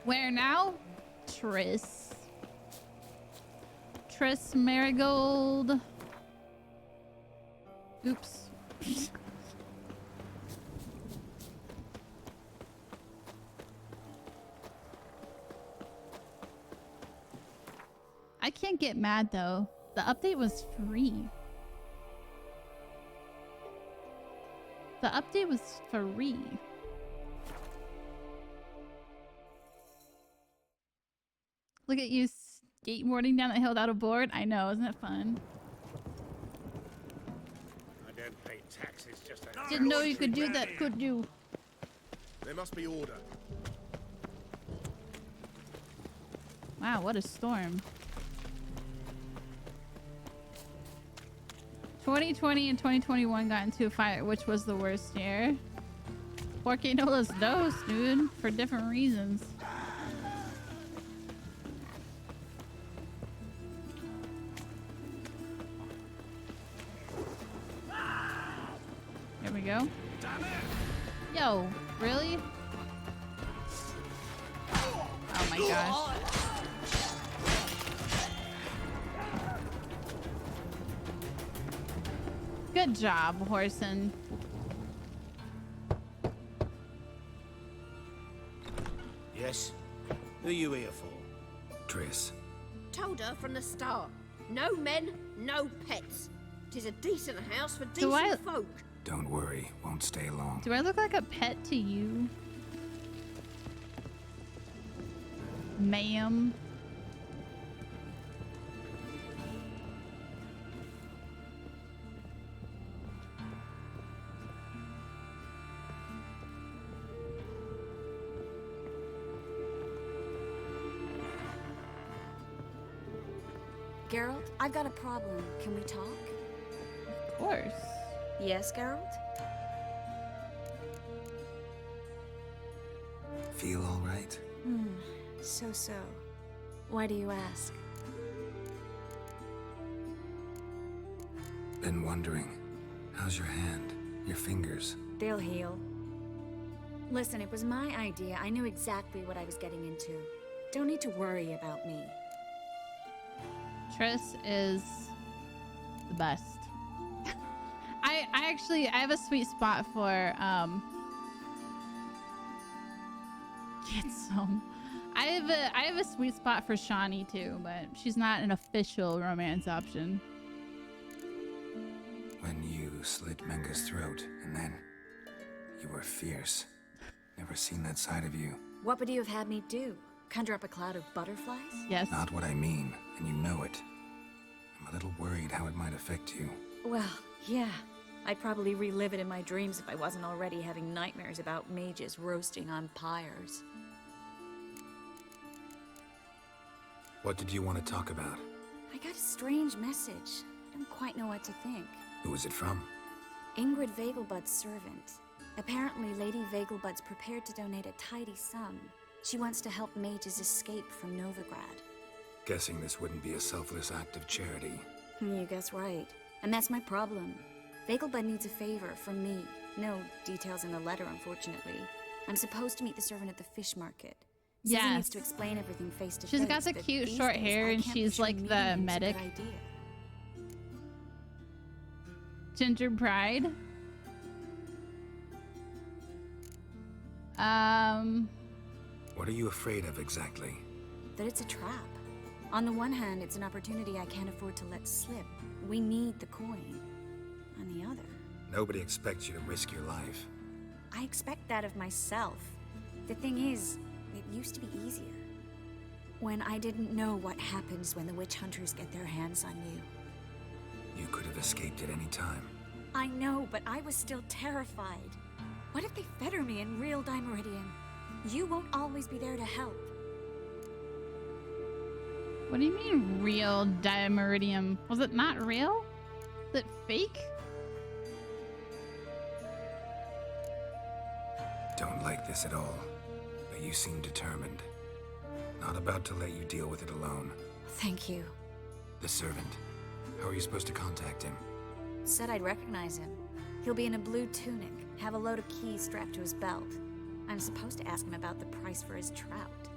Where now? Triss. Triss Marigold. Oops. I can't get mad though. The update was free. The update was free. Look at you skateboarding down the hill without a board. I know, isn't it fun? I don't pay taxes, just a Didn't know you could do that, could you? There must be order. Wow, what a storm. 2020 and 2021 got into a fight. Which was the worst year? Porque no los dos, dude. For different reasons. There we go. Yo, really? Oh my gosh. Good job, Horson. Yes? Who are you here for? Triss. Told her from the start. No men, no pets. 'Tis a decent house for decent folk. Don't worry, won't stay long. Do I look like a pet to you? Ma'am? Geralt, I've got a problem. Can we talk? Of course. Yes, Geralt? Feel all right? So. Why do you ask? Been wondering. How's your hand? Your fingers? They'll heal. Listen, it was my idea. I knew exactly what I was getting into. Don't need to worry about me. Triss is the best. I have a sweet spot for get some. I have a sweet spot for Shawnee too, but she's not an official romance option. When you slit Menga's throat, and then you were fierce. Never seen that side of you. What would you have had me do? Conjure up a cloud of butterflies? Yes. Not what I mean, and you know it. I'm a little worried how it might affect you. Well, yeah. I'd probably relive it in my dreams if I wasn't already having nightmares about mages roasting on pyres. What did you want to talk about? I got a strange message. I don't quite know what to think. Who was it from? Ingrid Vegelbud's servant. Apparently, Lady Vegelbud's prepared to donate a tidy sum. She wants to help mages escape from Novigrad. Guessing this wouldn't be a selfless act of charity. You guess right. And that's my problem. Vegelbud needs a favor from me. No details in the letter, unfortunately. I'm supposed to meet the servant at the fish market. Susan needs to explain everything face to face. She's got the cute short hair and she's like the medic. Ginger Bride. What are you afraid of exactly? That it's a trap. On the one hand, it's an opportunity I can't afford to let slip. We need the coin. On the other... Nobody expects you to risk your life. I expect that of myself. The thing is, it used to be easier. When I didn't know what happens when the witch hunters get their hands on you. You could have escaped at any time. I know, but I was still terrified. What if they fetter me in real Dimeridium? You won't always be there to help. What do you mean real Dimeridium? Was it not real? Was it fake? Don't like this at all, but you seem determined. Not about to let you deal with it alone. Thank you. The servant. How are you supposed to contact him? Said I'd recognize him. He'll be in a blue tunic, have a load of keys strapped to his belt. I'm supposed to ask him about the price for his trout.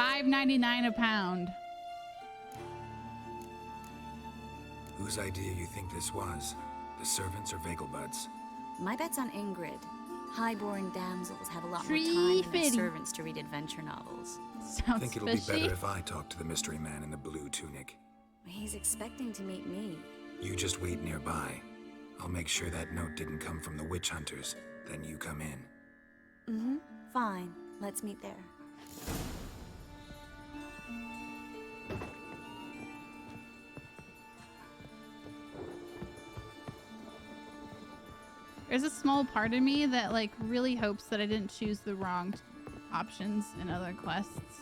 $5.99 a pound. Whose idea you think this was? The servants or Vegelbud's? My bet's on Ingrid. High-born damsels have a lot more Tree time than their fitty. servants to read adventure novels. I Sounds think it'll fishy. be better if I talk to the mystery man in the blue tunic. He's expecting to meet me. You just wait nearby. I'll make sure that note didn't come from the witch hunters. Then you come in. Mm-hmm. Fine. Let's meet there. There's a small part of me that like really hopes that I didn't choose the wrong options in other quests.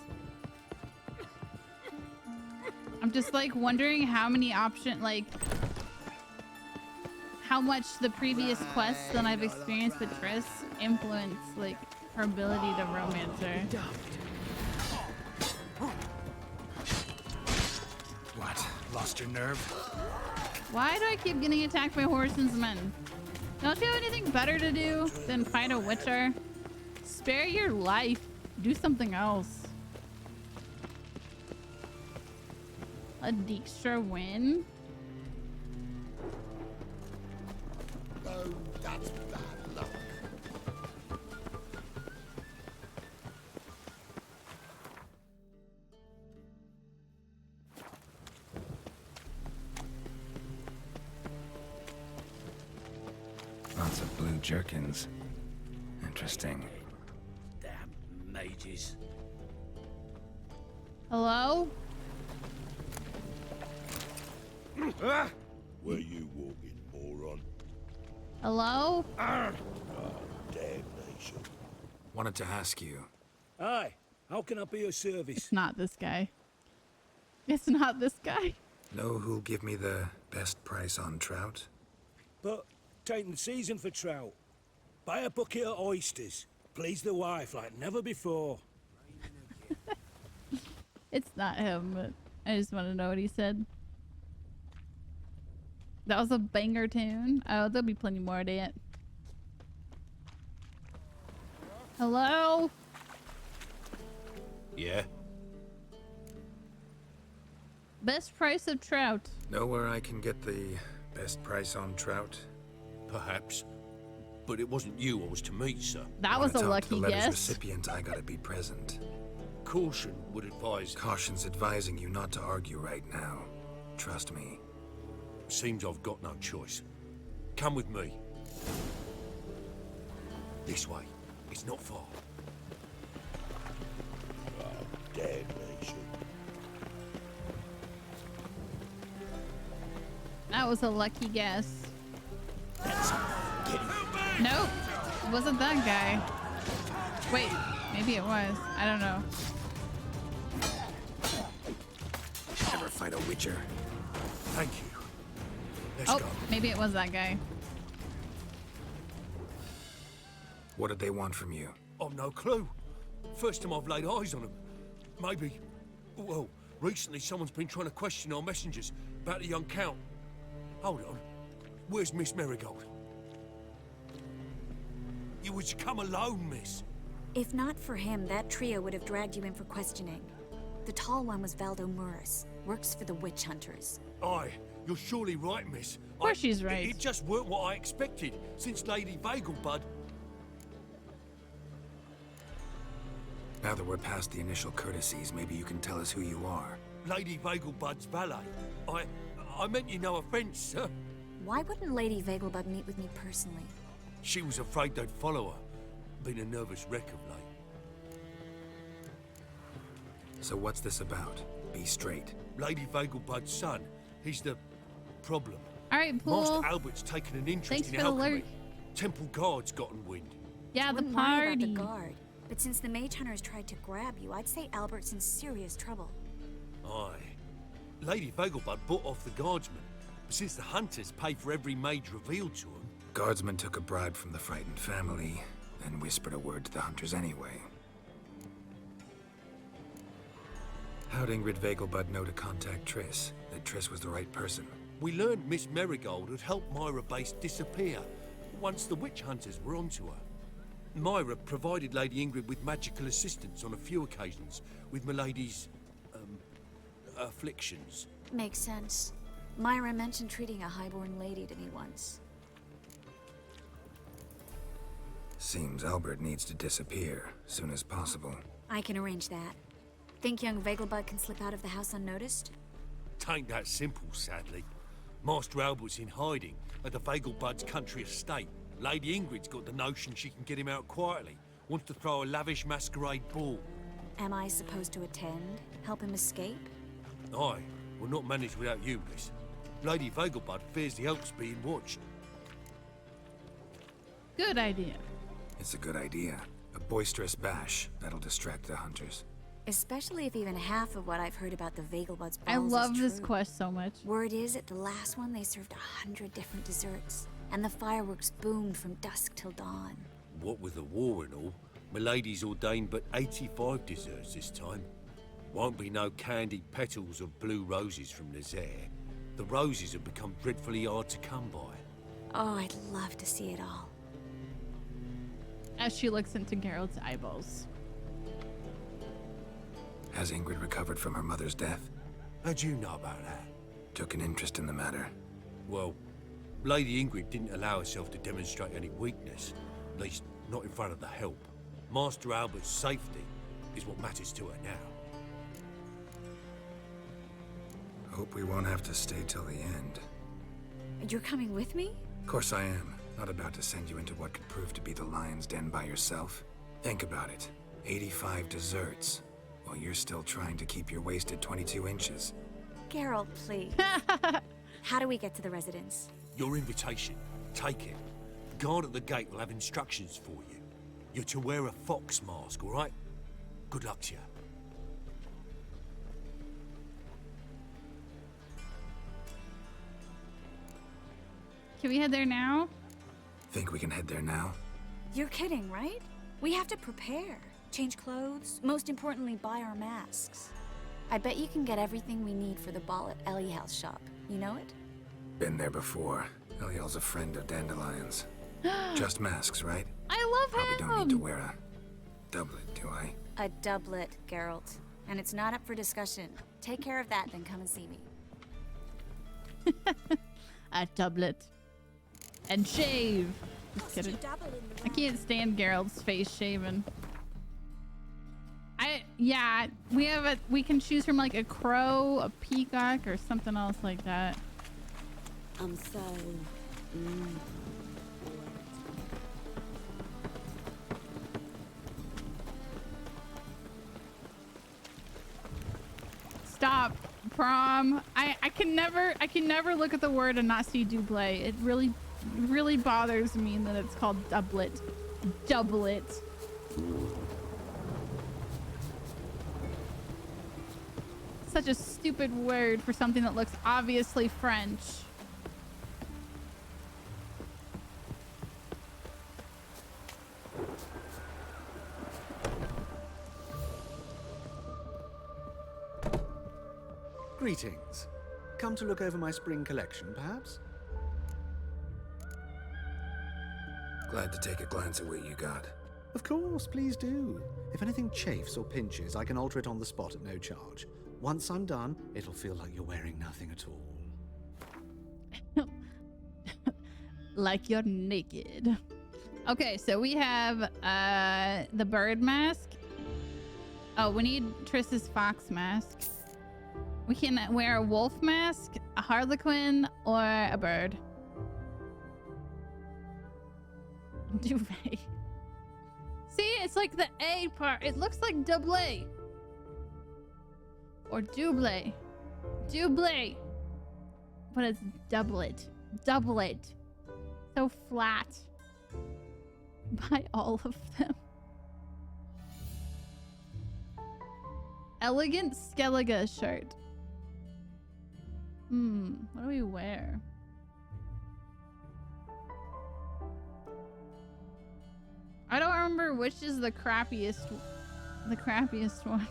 I'm just like wondering how many how much the previous quests that I've experienced with Triss influence like her ability to romance her. What? Lost your nerve? Why do I keep getting attacked by horses men? Don't you have anything better to do than fight a witcher? Spare your life. Do something else. A Dijkstra win? Oh, that's bad luck. Lots of blue jerkins. Interesting. Damn mages. Hello? Where you walking, moron? Hello? Damnation. Wanted to ask you. Aye, how can I be of service? It's not this guy. It's not this guy. Know who'll give me the best price on trout? But taking the season for trout. Buy a bucket of oysters. Please the wife like never before. It's not him, but I just want to know what he said. That was a banger tune. Oh, there'll be plenty more of that. Hello? Yeah? Best price of trout. Know where I can get the best price on trout? Perhaps. But it wasn't you I was to meet, sir. That was a Wanna talk to lucky the letter's guess. recipient, I gotta be present. Caution would advise. Caution's advising you not to argue right now. Trust me. Seems I've got no choice. Come with me. This way. It's not far. Damnation. That was a lucky guess. Nope. It wasn't that guy. Wait, maybe it was. I don't know. Ever fight a witcher? Thank you. Let's Oh, go. maybe it was that guy. What did they want from you? I've no clue. First time I've laid eyes on them. Maybe. Well, recently someone's been trying to question our messengers about the young count. Hold on. Where's Miss Marigold? You was to come alone, miss. If not for him, that trio would have dragged you in for questioning. The tall one was Valdo Muris, works for the witch hunters. Aye, you're surely right, miss. Of course she's right. It just weren't what I expected, since Lady Vegelbud. Now that we're past the initial courtesies, maybe you can tell us who you are. Lady Vegelbud's valet. I meant you no offence, sir. Why wouldn't Lady Vegelbud meet with me personally? She was afraid they'd follow her. Been a nervous wreck of late. So what's this about? Be straight. Lady Vegelbud's son, he's the problem. All right, Master Pool. Albert's taken an interest Thanks in for the alchemy. alert. Temple guards gotten wind. Yeah, the Wouldn't worry about the party. guard. But since the mage hunters tried to grab you, I'd say Albert's in serious trouble. Aye. Lady Vegelbud bought off the guardsmen. But since the hunters pay for every mage revealed to them, Guardsman took a bribe from the frightened family, then whispered a word to the hunters anyway. How'd Ingrid Vegelbud know to contact Triss? That Triss was the right person? we learned Miss Marigold had helped Myra Base disappear once the witch hunters were onto her. Myra provided Lady Ingrid with magical assistance on a few occasions with Milady's, afflictions. Makes sense. Myra mentioned treating a highborn lady to me once. Seems Albert needs to disappear soon as possible. I can arrange that. Think young Vegelbud can slip out of the house unnoticed? Tain't that simple, sadly. Master Albert's in hiding at the Vegelbud's country estate. Lady Ingrid's got the notion she can get him out quietly. Wants to throw a lavish masquerade ball. Am I supposed to attend? Help him escape? Aye, we'll not manage without you, miss. Lady Vegelbud fears the Alps being watched. Good idea. It's a good idea. A boisterous bash that'll distract the hunters. Especially if even half of what I've heard about the Vegelbud's balls I love is this true. quest so much. Word is, at the last one, they served 100 different desserts. And the fireworks boomed from dusk till dawn. What with the war and all, Milady's ordained but 85 desserts this time. Won't be no candied petals of blue roses from Nazaire. The roses have become dreadfully hard to come by. Oh, I'd love to see it all. As she looks into Geralt's eyeballs. Has Ingrid recovered from her mother's death? How'd you know about that? Took an interest in the matter. Well, Lady Ingrid didn't allow herself to demonstrate any weakness. At least, not in front of the help. Master Albert's safety is what matters to her now. Hope we won't have to stay till the end. You're coming with me? Of course I am. Not about to send you into what could prove to be the lion's den by yourself. Think about it. 85 desserts, while you're still trying to keep your waist at 22 inches. Geralt, please. How do we get to the residence? Your invitation. Take it. The guard at the gate will have instructions for you. You're to wear a fox mask, all right? Good luck to you. Can we head there now? Think we can head there now? You're kidding, right? We have to prepare. Change clothes. Most importantly, buy our masks. I bet you can get everything we need for the ball at Eliel's shop. You know it? Been there before. Eliel's a friend of Dandelion's. Just masks, right? I love Probably him. don't need to wear a doublet, do I? A doublet, Geralt. And it's not up for discussion. Take care of that, then come and see me. A doublet. And shave. Just kidding. I can't stand Geralt's face shaven. Yeah, we can choose from like a crow, a peacock, or something else like that. I'm so... Stop. Prom. I can never look at the word and not see doublet. It really bothers me that it's called doublet. Doublet. Such a stupid word for something that looks obviously French. Greetings. Come to look over my spring collection, perhaps? Glad to take a glance at what you got. Of course, please do. If anything chafes or pinches, I can alter it on the spot at no charge. Once I'm done, it'll feel like you're wearing nothing at all. Like you're naked. Okay, so we have the bird mask. Oh, we need Triss's fox mask. We can wear a wolf mask, a harlequin, or a bird. Duvet. See, it's like the A part. It looks like doublet. Or doublet. Doublet. But it's doublet. Doublet. So flat. Buy all of them. Elegant Skellige shirt. What do we wear? I don't remember which is the crappiest one.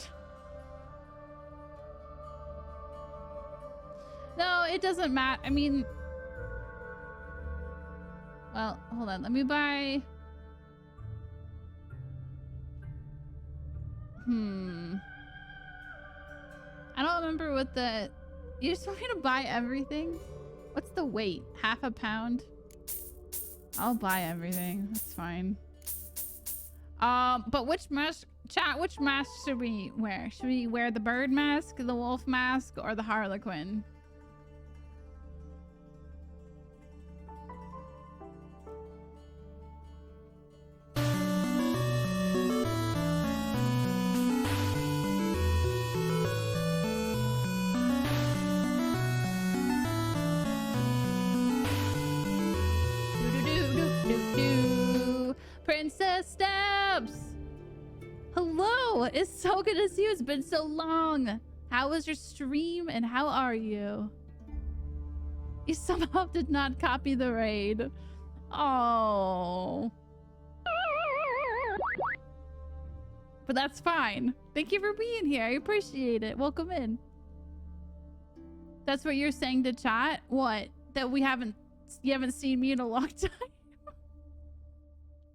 No, it doesn't matter. I mean, well, hold on. Let me buy I don't remember what the... You just want me to buy everything? What's the weight? Half a pound? I'll buy everything. That's fine. But which mask... Chat, which mask should we wear? Should we wear the bird mask, the wolf mask, or the harlequin? Princess Steps! Hello! It's so good to see you. It's been so long. How was your stream and how are you? You somehow did not copy the raid. Oh. But that's fine. Thank you for being here. I appreciate it. Welcome in. That's what you're saying to chat? What? That you haven't seen me in a long time?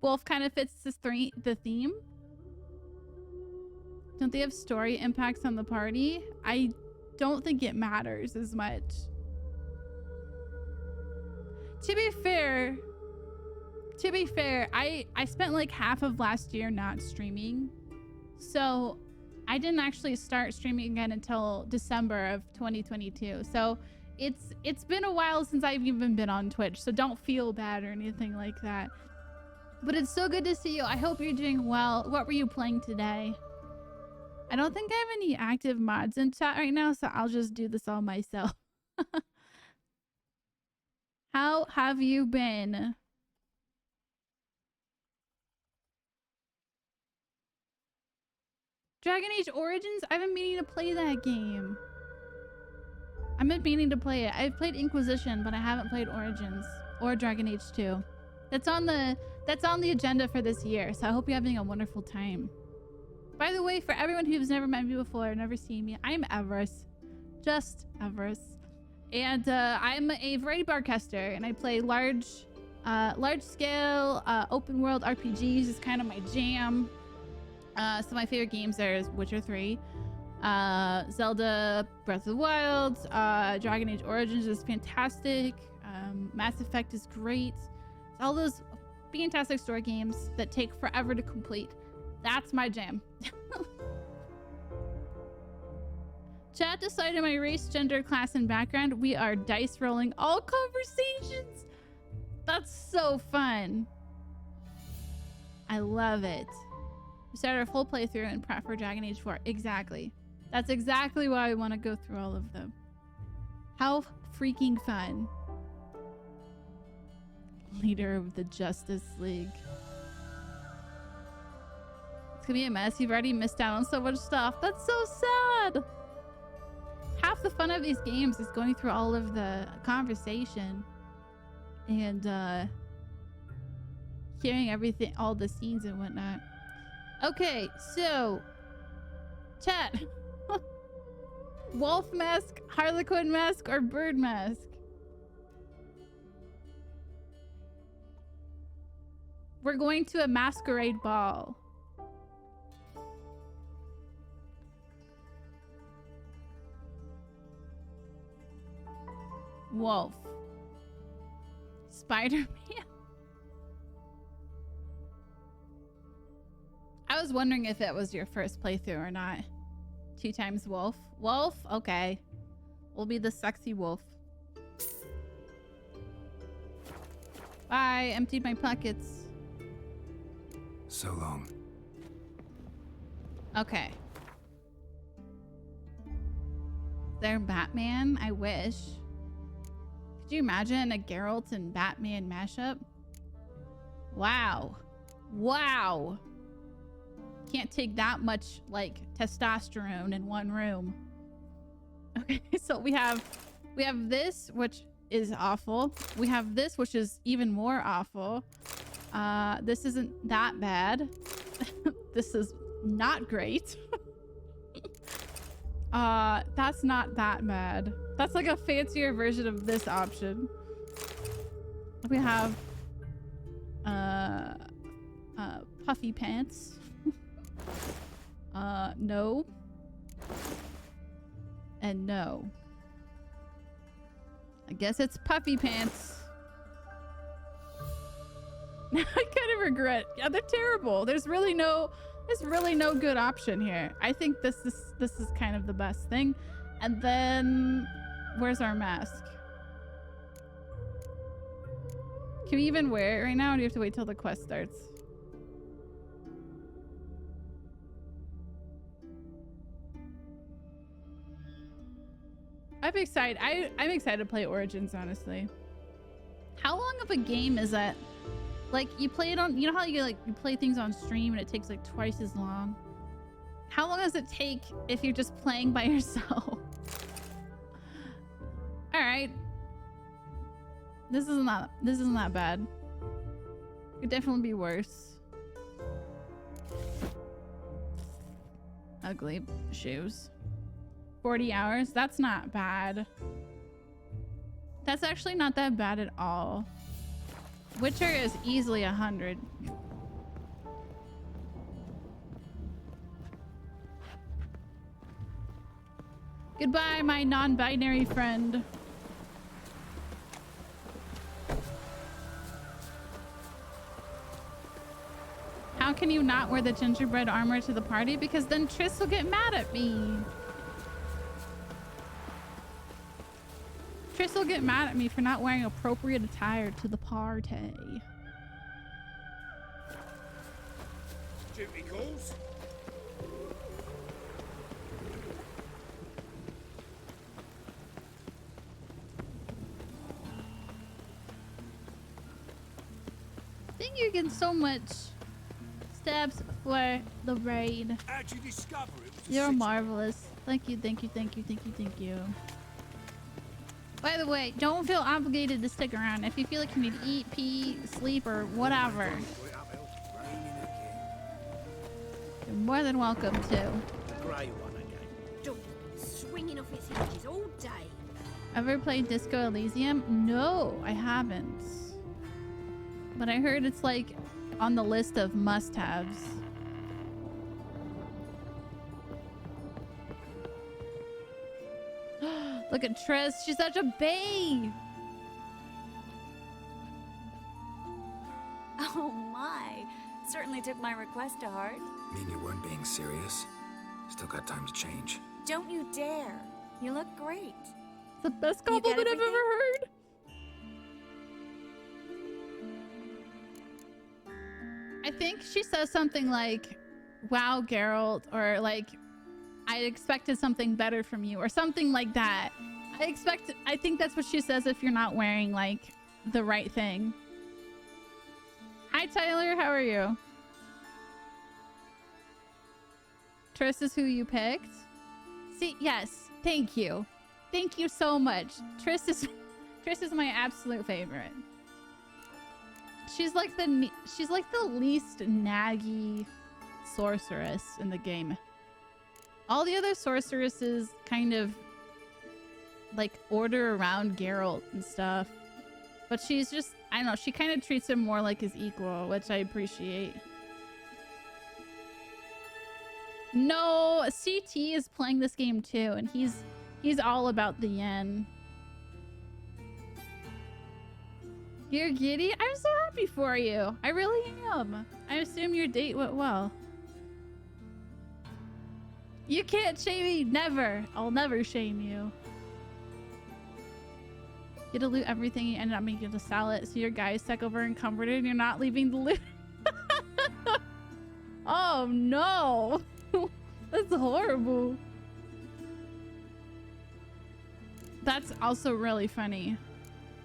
Wolf kind of fits the theme. Don't they have story impacts on the party? I don't think it matters as much. To be fair, I spent like half of last year not streaming. So I didn't actually start streaming again until December of 2022. So it's been a while since I've even been on Twitch. So don't feel bad or anything like that. But it's so good to see you. I hope you're doing well. What were you playing today? I don't think I have any active mods in chat right now, so I'll just do this all myself. How have you been? Dragon Age Origins? I've been meaning to play that game. I've been meaning to play it. I've played Inquisition, but I haven't played Origins or Dragon Age 2. That's on the agenda for this year, so I hope you're having a wonderful time. By the way, for everyone who's never met me before or never seen me, I'm Everest. Just Everest. And I'm a variety broadcaster, and I play large scale open world RPGs is kind of my jam. Some of my favorite games are Witcher 3, Zelda Breath of the Wild, Dragon Age Origins is fantastic, Mass Effect is great. All those fantastic story games that take forever to complete. That's my jam. Chat decided my race, gender, class, and background. We are dice rolling all conversations. That's so fun. I love it. We started a full playthrough and prep for Dragon Age 4. Exactly. That's exactly why I want to go through all of them. How freaking fun. Leader of the Justice League. It's gonna be a mess. You've already missed out on so much stuff. That's so sad. Half the fun of these games is going through all of the conversation and hearing everything, all the scenes and whatnot. Okay, so chat. Wolf mask, harlequin mask, or bird mask? We're going to a masquerade ball. Wolf. Spider-Man. I was wondering if it was your first playthrough or not. 2 times wolf. Wolf? Okay. We'll be the sexy wolf. Bye. Emptied my pockets. So long. Okay. Is there Batman? I wish. Could you imagine a Geralt and Batman mashup? Wow. Wow. Can't take that much, like, testosterone in one room. Okay, so we have this, which is awful. We have this, which is even more awful. This isn't that bad. This is not great. That's not that bad. That's like a fancier version of this option. We have puffy pants. No. And no. I guess it's puffy pants. I kind of regret. Yeah, they're terrible. There's really no good option here. I think this is kind of the best thing. And then where's our mask? Can we even wear it right now, or do you have to wait till the quest starts? I'm excited. I'm excited to play Origins, honestly. How long of a game is that? Like, you play it on, you know how you play things on stream and it takes like twice as long? How long does it take if you're just playing by yourself? All right. This isn't that bad. Could definitely be worse. Ugly shoes. 40 hours? That's not bad. That's actually not that bad at all. Witcher is easily 100. Goodbye, my non-binary friend. How can you not wear the gingerbread armor to the party? Because then Triss will get mad at me. Triss will get mad at me for not wearing appropriate attire to the party. Duty calls. Thank you again so much. Stabs for the raid. How'd you discover it was a You're six- marvelous. Thank you, thank you, thank you, thank you, thank you. By the way, don't feel obligated to stick around. If you feel like you need to eat, pee, sleep, or whatever, you're more than welcome to. The grey one again. Dog swinging off its hinges all day. Ever played Disco Elysium? No, I haven't. But I heard it's like on the list of must-haves. Look at Triss. She's such a babe. Oh my. Certainly took my request to heart. Mean you weren't being serious? Still got time to change. Don't you dare. You look great. It's the best You get compliment I've ever everything? heard. I think she says something like, wow, Geralt, or like, I expected something better from you, or something like that. I think that's what she says if you're not wearing like the right thing. Hi Tyler, how are you? Triss is who you picked? See, yes, thank you. Thank you so much. Triss is my absolute favorite. She's like the least naggy sorceress in the game. All the other sorceresses kind of like order around Geralt and stuff. But she's just, I don't know, she kind of treats him more like his equal, which I appreciate. No, CT is playing this game too, and he's all about the yen. You're giddy? I'm so happy for you. I really am. I assume your date went well. You can't shame me. Never. I'll never shame you. Get to loot everything. You ended up making a salad, so your guy is stuck over encumbered and you're not leaving the loot. Oh no. That's horrible. That's also really funny.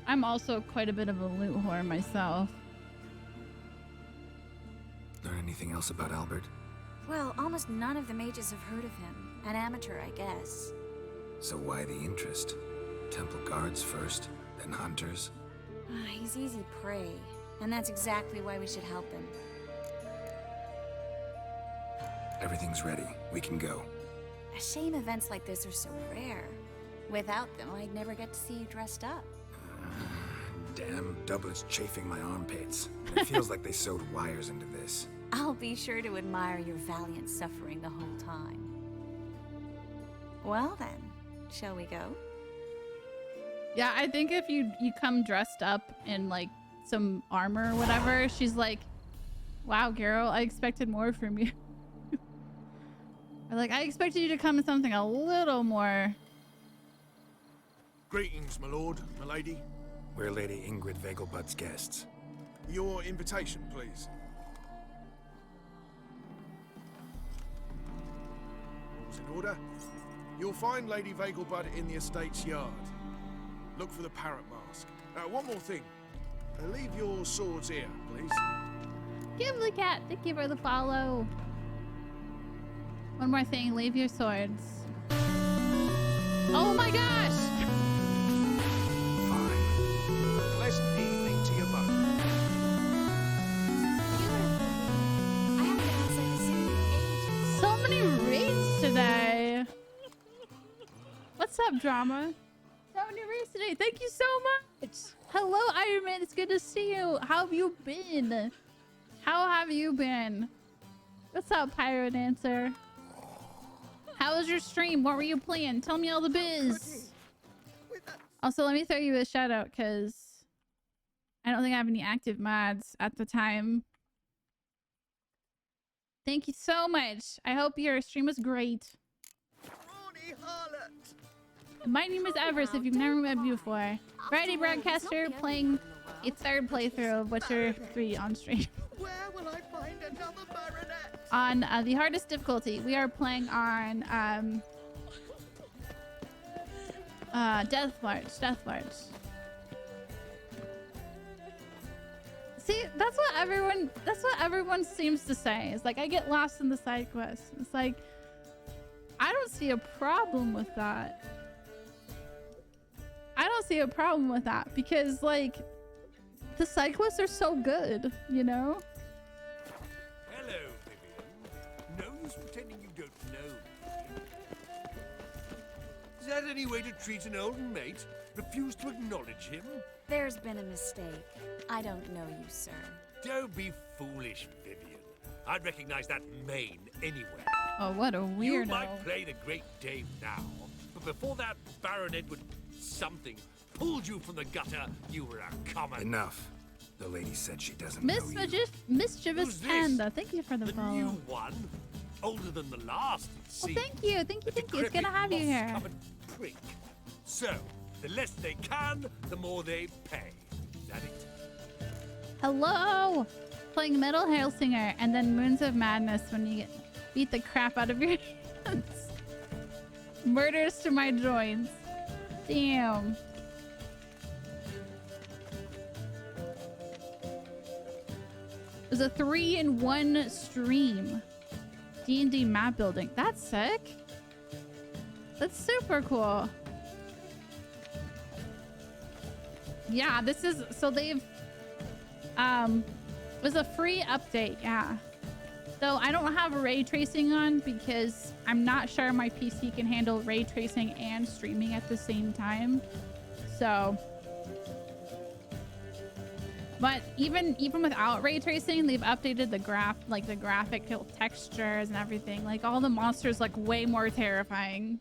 I'm also quite a bit of a loot whore myself. Learn anything else about Albert? Well, almost none of the mages have heard of him. An amateur, I guess. So why the interest? Temple guards first, then hunters? He's easy prey, and that's exactly why we should help him. Everything's ready. We can go. A shame events like this are so rare. Without them, I'd never get to see you dressed up. Damn doublets chafing my armpits. It feels like they sewed wires into this. I'll be sure to admire your valiant suffering the whole time. Well then, shall we go? Yeah, I think if you come dressed up in like some armor or whatever, she's like, wow, Geralt, I expected more from you. Or like, I expected you to come in something a little more. Greetings, my lord, my lady. We're Lady Ingrid Vegelbud's guests. Your invitation, please. All's in order. You'll find Lady Vegelbud in the estate's yard. Look for the parrot mask. One more thing. Leave your swords here, please. Give the cat. Thank you for the follow. One more thing. Leave your swords. Oh my gosh! Fine. Pleasant evening to you both. I haven't been outside the city in ages. So many raids today. What's up, drama? So many raids today. Thank you so much. Hello, Iron Man. It's good to see you. How have you been? How have you been? What's up, Pyro Dancer? How was your stream? What were you playing? Tell me all the biz. Also, let me throw you a shout out because I don't think I have any active mods at the time. Thank you so much. I hope your stream was great. My name is Everest if you've never met me before. Variety Broadcaster playing a third playthrough of Witcher 3 on stream. Where will I find another baronet? On the hardest difficulty. We are playing on Death March. See, that's what everyone seems to say. It's like I get lost in the side quests. It's like I don't see a problem with that. I don't see a problem with that because like the side quests are so good, you know? Hello, Vivian. No use pretending you don't know. Is that any way to treat an old mate? Refuse to acknowledge him? There's been a mistake. I don't know you, sir. Don't be foolish, Vivian. I'd recognize that mane anywhere. Oh, what a weirdo. You might play the Great Dame now, but before that Baron Edward something pulled you from the gutter, you were a common. Enough. The lady said she doesn't know you. Mischievous Panda, thank you for the follow. New one, older than the last, it seems. Well, thank you. It's good to have you here. Prick. So, the less they can, the more they pay. Is that it? Hello! Playing Metal Hellsinger and then Moons of Madness when you beat the crap out of your hands. Murders to my joints. Damn. It was a 3-in-1 stream. D&D map building. That's sick. That's super cool. Yeah, this is so they've it was a free update, yeah. So I don't have ray tracing on because I'm not sure my PC can handle ray tracing and streaming at the same time. So but even without ray tracing, they've updated the graphic textures and everything. Like all the monsters like way more terrifying.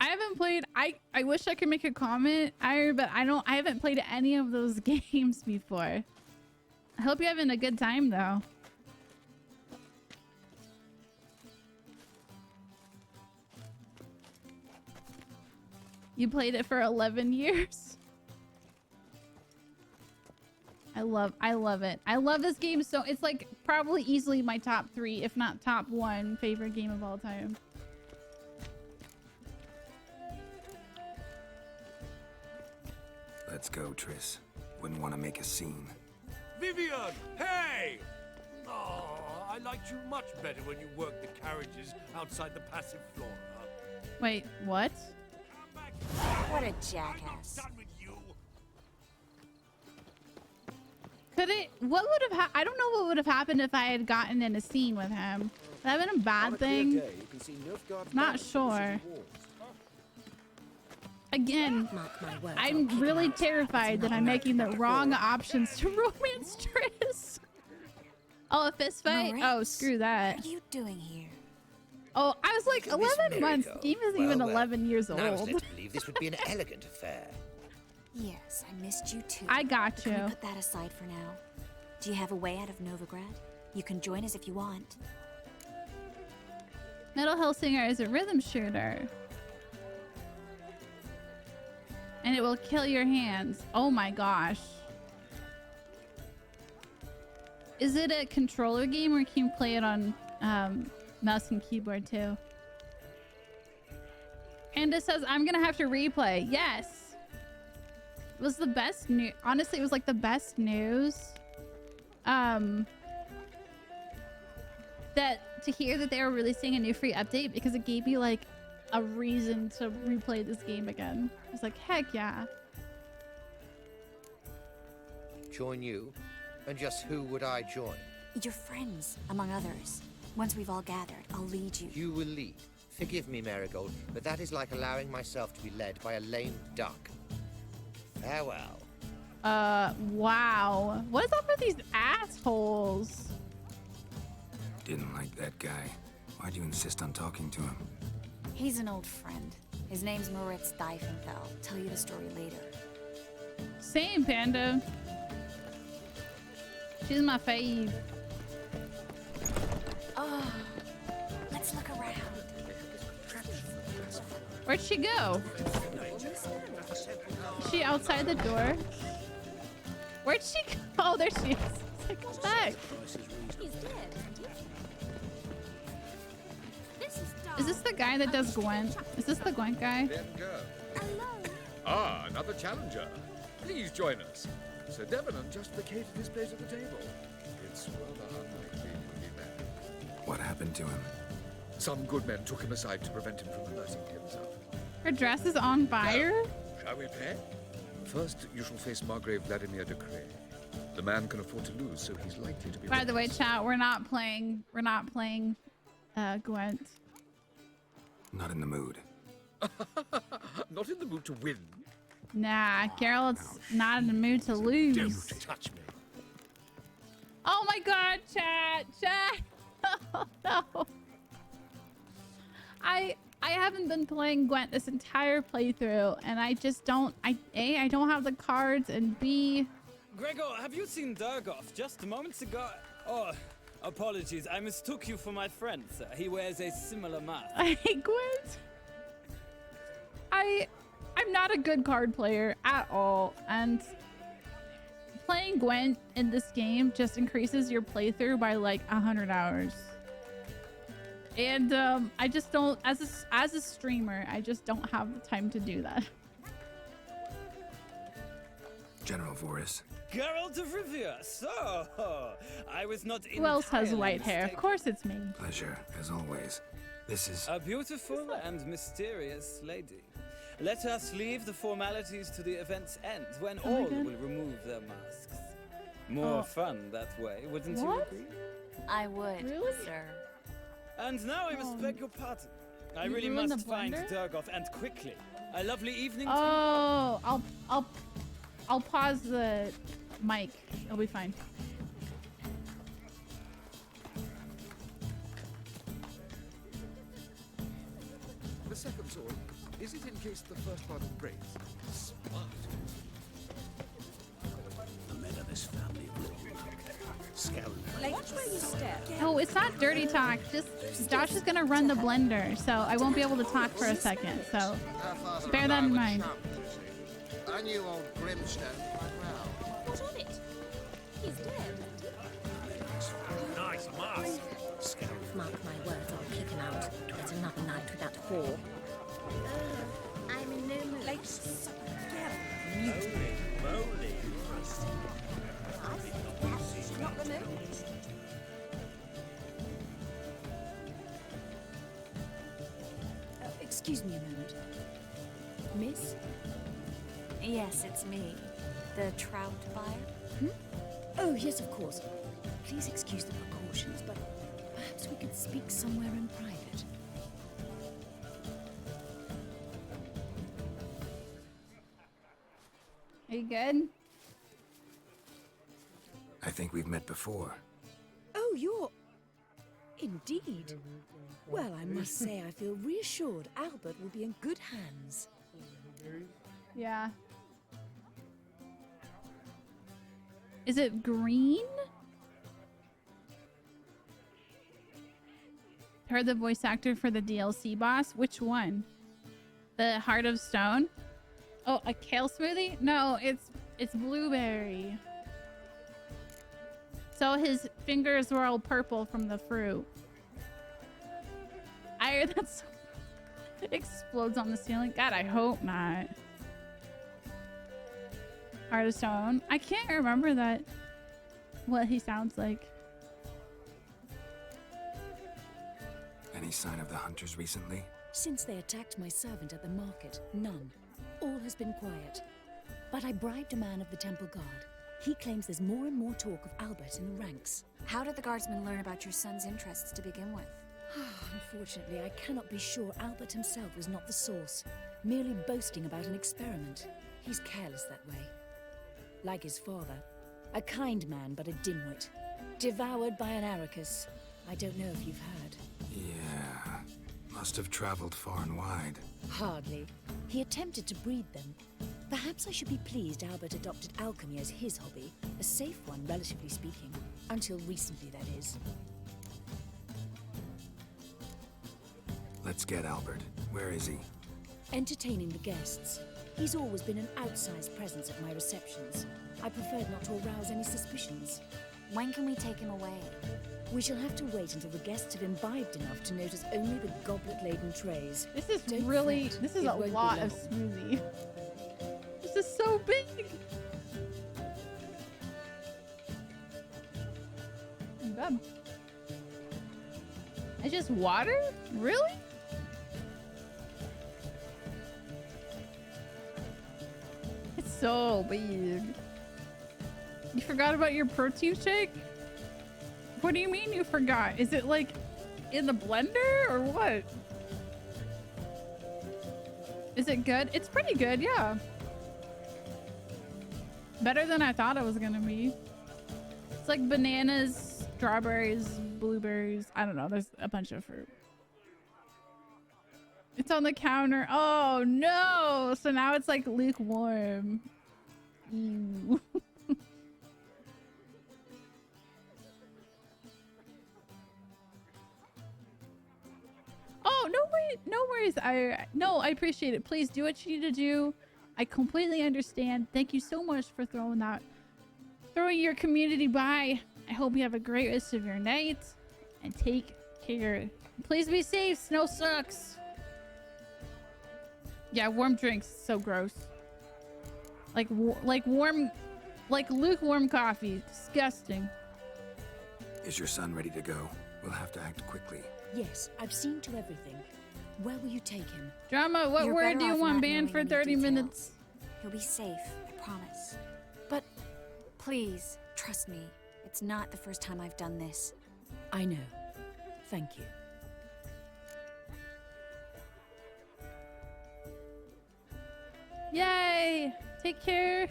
I haven't played I wish I could make a comment, but I haven't played any of those games before. I hope you're having a good time though. You played it for 11 years. I love it. I love this game so it's like probably easily my top 3, if not top 1 favorite game of all time. Let's go, Triss. Wouldn't want to make a scene. Vivian! Hey! Oh, I liked you much better when you worked the carriages outside the passive flora. Wait, what? What a jackass. I'm not done with you. Could it? What would have? I don't know what would have happened if I had gotten in a scene with him. Would that have been a bad thing? Not sure. Again, I'm really terrified that I'm making the wrong options to romance Triss. Oh, a fist fight? Moritz, Oh, screw that. What are you doing here? Oh, I was like 11 months. Game isn't even 11 years I was old. led to believe this would be an elegant affair. Yes, I missed you too. I got But can you. we put that aside for now? Do you have a way out of Novigrad? You can join us if you want. Metal Hellsinger is a rhythm shooter. And it will kill your hands. Oh my gosh. Is it a controller game or can you play it on mouse and keyboard too? And it says I'm gonna have to replay. Yes. It was the best news. Honestly, it was like the best news. That to hear that they were releasing a new free update because it gave me like a reason to replay this game again. I was like, heck yeah. Join you? And just who would I join? Your friends, among others. Once we've all gathered, I'll lead you. You will lead. Forgive me, Marigold, but that is like allowing myself to be led by a lame duck. Farewell. Wow. What is up with these assholes? Didn't like that guy. Why'd you insist on talking to him? He's an old friend. His name's Moritz Diefenthal. Tell you the story later. Same, Panda. She's my fave. Oh, let's look around. Where'd she go? Is she outside the door? Where'd she go? Oh, there she is. It's like, come back. He's dead, isn't he? This is Is this the guy that does Gwent? Is this the Gwent guy? Then go. Ah, another challenger. Please join us. Sir Devenant just vacated his place at the table. It's rather unlikely he'll be back. What happened to him? Some good men took him aside to prevent him from immersing himself. Her dress is on fire? Shall we play? First, you shall face Margrave Vladimir de Cray. The man can afford to lose, so he's likely to be... By the way, chat, we're not playing Gwent. Not in the mood. Not in the mood to win. Nah, Geralt's not in the mood to lose. Don't touch me. Oh my god, chat. Oh no. I haven't been playing Gwent this entire playthrough, and I just don't. I don't have the cards, and B. Gregor, have you seen Durgoff just moments ago? Oh, apologies. I mistook you for my friend, sir. He wears a similar mask. I hate Gwent. I'm not a good card player at all, and playing Gwent in this game just increases your playthrough by like 100 hours. And I just don't, as a streamer, I just don't have the time to do that. General Voris. Geralt of Rivia, so I was not. Who else has entirely white hair? Of mistaken. course it's me. Pleasure, as always. This is... A beautiful and mysterious lady. Let us leave the formalities to the event's end, when Oh my all God. will remove their masks. More Oh. fun that way, wouldn't you What? agree? I would, Really? sir. And now I must Oh. beg your pardon. I You really ruined the must find blender? Durgoff, and quickly. A lovely evening to you. Oh, I'll pause the mic. It'll be fine. The second sword, is it in case the first one breaks? Smart. The men of this family rule. Scoundrel. Watch where you step. No, it's not dirty talk. Just Josh is gonna run the blender, so I won't be able to talk for a second. So bear that in mind. I knew old Grimstone quite well. What of it? He's dead, isn't he? Nice mask. Scoundrel. Mark my words, I'll kick him out. It's another night without whore. I'm in no mood. Like, Holy moly. not the mood. Excuse me a moment. Miss? Yes, it's me. The trout buyer? Oh, yes, of course. Please excuse the precautions, but perhaps we could speak somewhere in private. Are you good? I think we've met before. Oh, Oh, you're... Indeed. Well, I must say I feel reassured Albert will be in good hands. Yeah. Is it green? Heard the voice actor for the DLC boss. Which one? The Heart of Stone? Oh, a kale smoothie? No, it's blueberry. So his fingers were all purple from the fruit. I heard that so explodes on the ceiling. God, I hope not. Heart of Stone. I can't remember that. What he sounds like. Any sign of the hunters recently? Since they attacked my servant at the market, none. All has been quiet. But I bribed a man of the Temple Guard. He claims there's more and more talk of Albert in the ranks. How did the guardsmen learn about your son's interests to begin with? Unfortunately, I cannot be sure Albert himself was not the source, merely boasting about an experiment. He's careless that way. Like his father. A kind man, but a dimwit. Devoured by an Arrakis. I don't know if you've heard. Yeah. Must have traveled far and wide. Hardly. He attempted to breed them. Perhaps I should be pleased Albert adopted alchemy as his hobby. A safe one, relatively speaking. Until recently, that is. Let's get Albert. Where is he? Entertaining the guests. He's always been an outsized presence at my receptions. I preferred not to arouse any suspicions. When can we take him away? We shall have to wait until the guests have imbibed enough to notice only the goblet-laden trays. This is Don't really... fret, This is it a won't be lot long. of smoothie. This is so big. I'm done. It's just water? Really? It's so big. You forgot about your protein shake? What do you mean you forgot? Is it like in the blender or what? Is it good? It's pretty good, yeah. Better than I thought it was gonna be. It's like bananas, strawberries, blueberries. I don't know. There's a bunch of fruit. It's on the counter. Oh no! So now it's like lukewarm. Ew. Oh, no worries. I appreciate it. Please do what you need to do. I completely understand. Thank you so much for throwing your community by. I hope you have a great rest of your night and take care. Please be safe. Snow sucks. Yeah, warm drinks. So gross. Like lukewarm coffee. Disgusting. Is your son ready to go? We'll have to act quickly. Yes, I've seen to everything. Where will you take him? Drama, what You're word do better you off want not banned for knowing 30 any minutes? details. He'll be safe, I promise. But please, trust me. It's not the first time I've done this. I know. Thank you. Yay! Take care.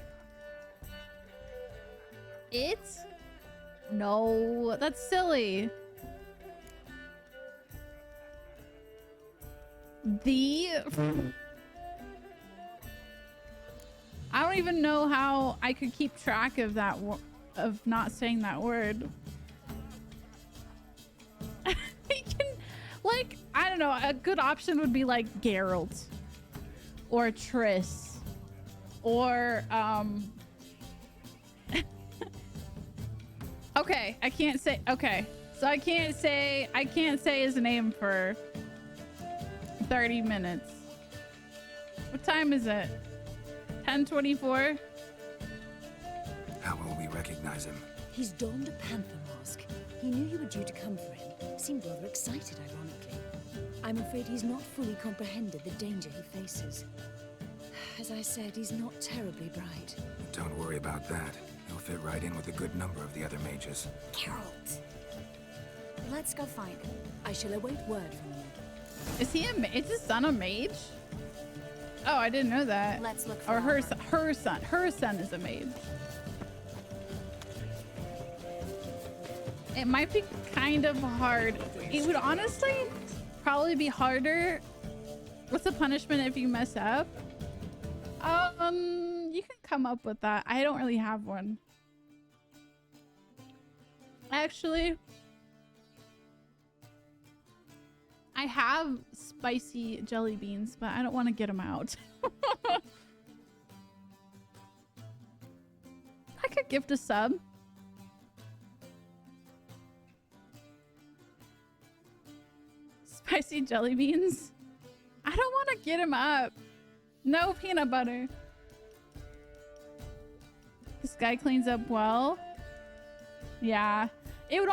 No, that's silly. I don't even know how I could keep track of that of not saying that word. Like, I don't know, a good option would be like Geralt or Triss or okay, I can't say. Okay, so I can't say his name for 30 minutes. What time is it? 10:24. How will we recognize him? He's donned a panther mask. He knew you were due to come for him. Seemed rather excited, ironically. I'm afraid he's not fully comprehended the danger he faces. As I said, he's not terribly bright. Don't worry about that. He'll fit right in with a good number of the other mages. Geralt. Let's go find him. I shall await word from you. Is he is his son a mage? Oh, I didn't know that. Let's look for Or her son. Albert. Her son is a mage. It might be kind of hard. It would honestly probably be harder. What's the punishment if you mess up? You can come up with that. I don't really have one. Actually, I have spicy jelly beans, but I don't want to get them out. I could gift a sub. Spicy jelly beans. I don't want to get him up. No peanut butter. This guy cleans up well. Yeah. It would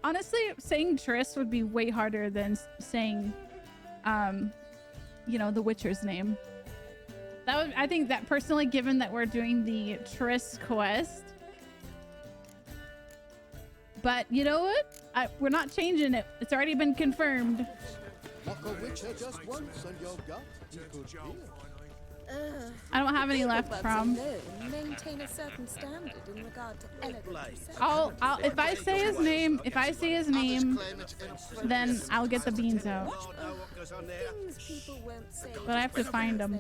honestly saying Triss would be way harder than saying, you know, the Witcher's name. I think that personally, given that we're doing the Triss quest. But you know what? We're not changing it. It's already been confirmed. Knock a witcher just once and your gut you could hear. I don't have any left from. Maintain a certain standard in regard to elegance. I'll if I say his name, then I'll get the beans out. But I have to find them.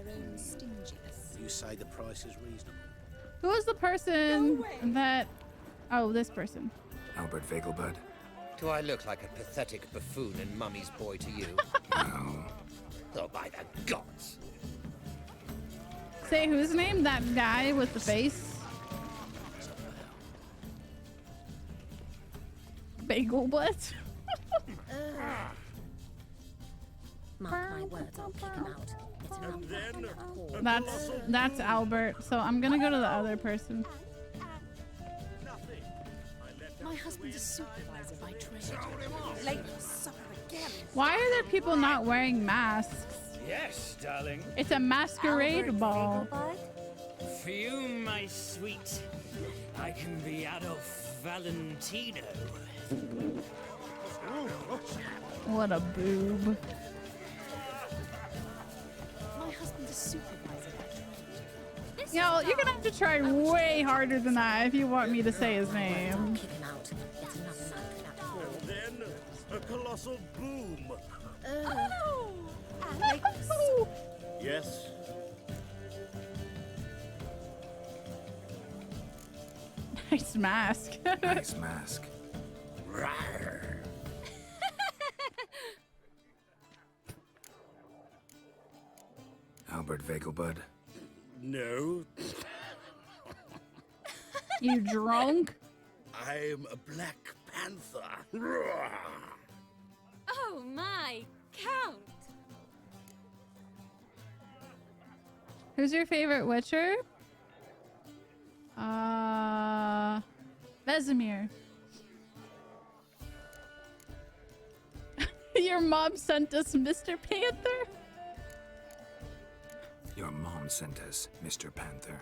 You say the price is reasonable. Who is the person that? Oh, this person. Albert Vegelbud. Do I look like a pathetic buffoon and mummy's boy to you? No. Oh, by the gods. Say whose name? That guy with the face? Vegelbud? Mark my words, I'll kick him out. That's Albert. So I'm gonna go to the other person. My husband's a supervisor by trade. Late for supper again. Why are there people not wearing masks? Yes, darling. It's a masquerade ball. For you, my sweet, I can be Adolf Valentino. What a boob. My husband's a supervisor by trade. You know, you're gonna have to try way harder than that if you want me to say his name. Kick him out. It's another night for that poor. And then a colossal boom. Yes. Nice mask. Nice mask. Albert Vegelbud. No. You drunk? I'm a Black Panther. Oh my, Count! Who's your favorite Witcher? Vesemir. Your mom sent us Mr. Panther? Your mom sent us Mr. Panther.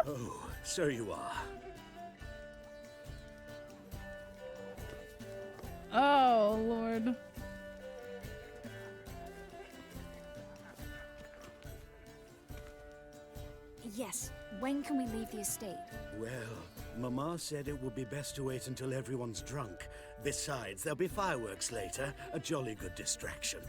Oh, so you are. Oh, Lord. Yes. When can we leave the estate? Well, Mama said it would be best to wait until everyone's drunk. Besides, there'll be fireworks later, a jolly good distraction.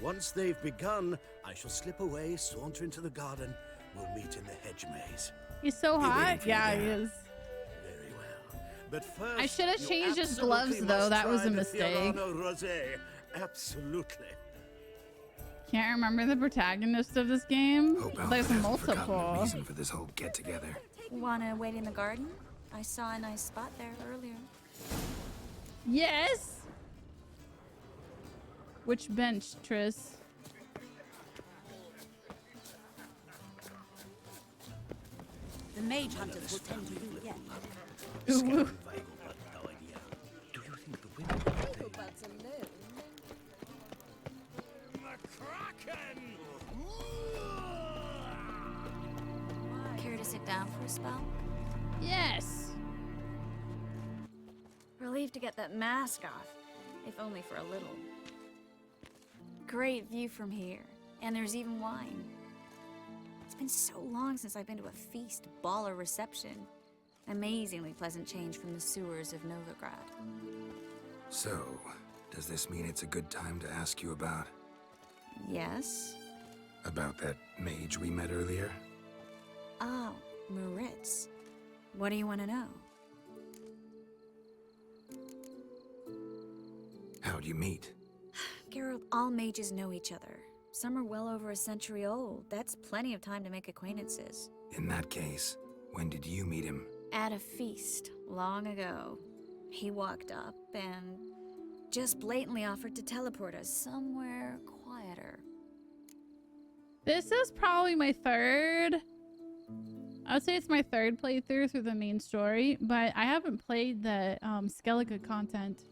Once they've begun, I shall slip away, saunter into the garden. We'll meet in the hedge maze. He's so hot. Yeah, he is. Very well. But first, I should have you changed his absolutely gloves, though. must That was try a the mistake. Fiorano Rosé. Absolutely. Can't remember the protagonist of this game. Hope Albert There's hasn't forgotten the multiple. reason for this whole get-together. Wanna wait in the garden? I saw a nice spot there earlier. Yes. Which bench, Triss? The mage hunters will tend to do yet. Ooh. Vegelbud's alone. Care to sit down for a spell? Yes. Relieved to get that mask off, if only for a little. Great view from here, and there's even wine. It's been so long since I've been to a feast, ball, or reception. Amazingly pleasant change from the sewers of Novigrad. So, does this mean it's a good time to ask you about... Yes? About that mage we met earlier? Oh, Maritz. What do you want to know? How'd you meet? Geralt, all mages know each other. Some are well over a century old. That's plenty of time to make acquaintances. In that case, when did you meet him? At a feast, long ago. He walked up and just blatantly offered to teleport us somewhere quieter. This is probably my third. I would say it's my third playthrough through the main story, but I haven't played the Skellige content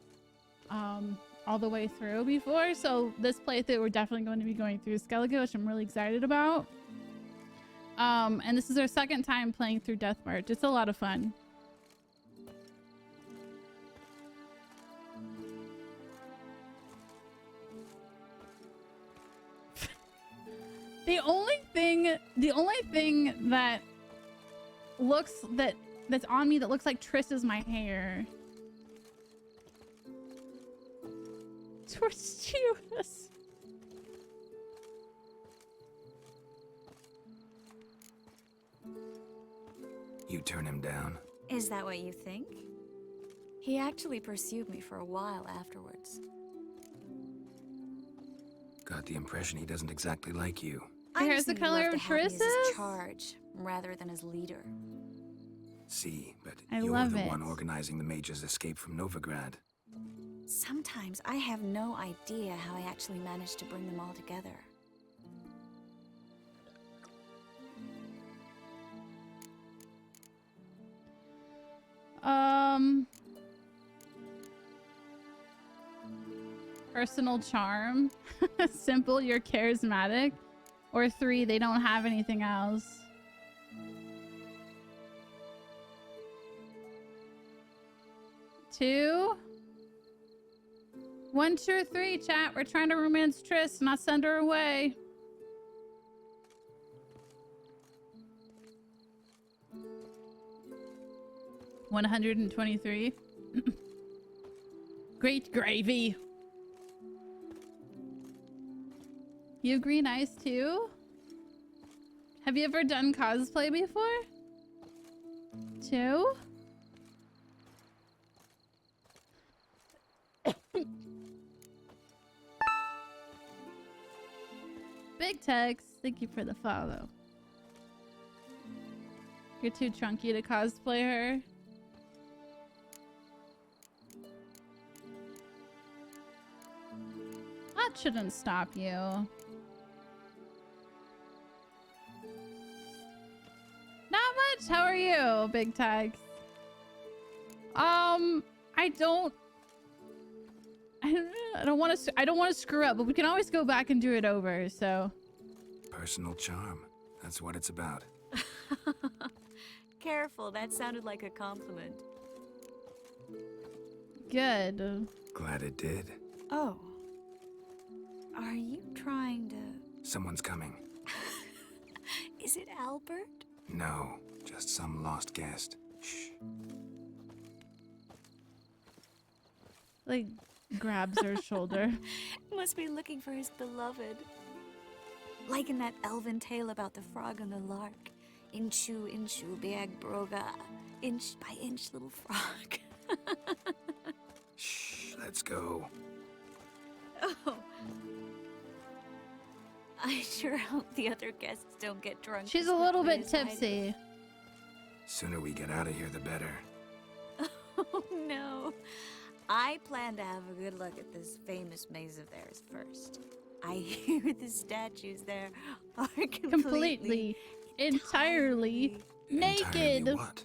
all the way through before. So this playthrough, we're definitely going to be going through Skellige, which I'm really excited about. And this is our second time playing through Death March. It's a lot of fun. The only thing that that's on me that looks like Triss is my hair. Tortuous. You turn him down? Is that what you think? He actually pursued me for a while afterwards. Got the impression he doesn't exactly like you. Here's the color of Triss's charge rather than as leader. See, but I you're love the it. one organizing the mage's escape from Novigrad. Sometimes I have no idea how I actually managed to bring them all together. Personal charm. Simple, you're charismatic. Or 3, they don't have anything else. Two. 1, 2, or 3, chat. We're trying to romance Triss, not send her away. $123. Great gravy. You have green eyes too? Have you ever done cosplay before? 2? Big Tex, thank you for the follow. You're too chunky to cosplay her. That shouldn't stop you. Not much. How are you, Big Tex? I don't want to screw up, but we can always go back and do it over. So, personal charm. That's what it's about. Careful, that sounded like a compliment. Good. Glad it did. Oh. Are you trying to... Someone's coming. Is it Albert? No, just some lost guest. Shh. Like, grabs her shoulder. Must be looking for his beloved. Like in that elven tale about the frog and the lark. Inchu, inchu, beag broga. Inch by inch, little frog. Shh, let's go. Oh. I sure hope the other guests don't get drunk. She's a little bit tipsy. Sooner we get out of here, the better. Oh no. I plan to have a good look at this famous maze of theirs first. I hear the statues there are completely entirely naked. Entirely what?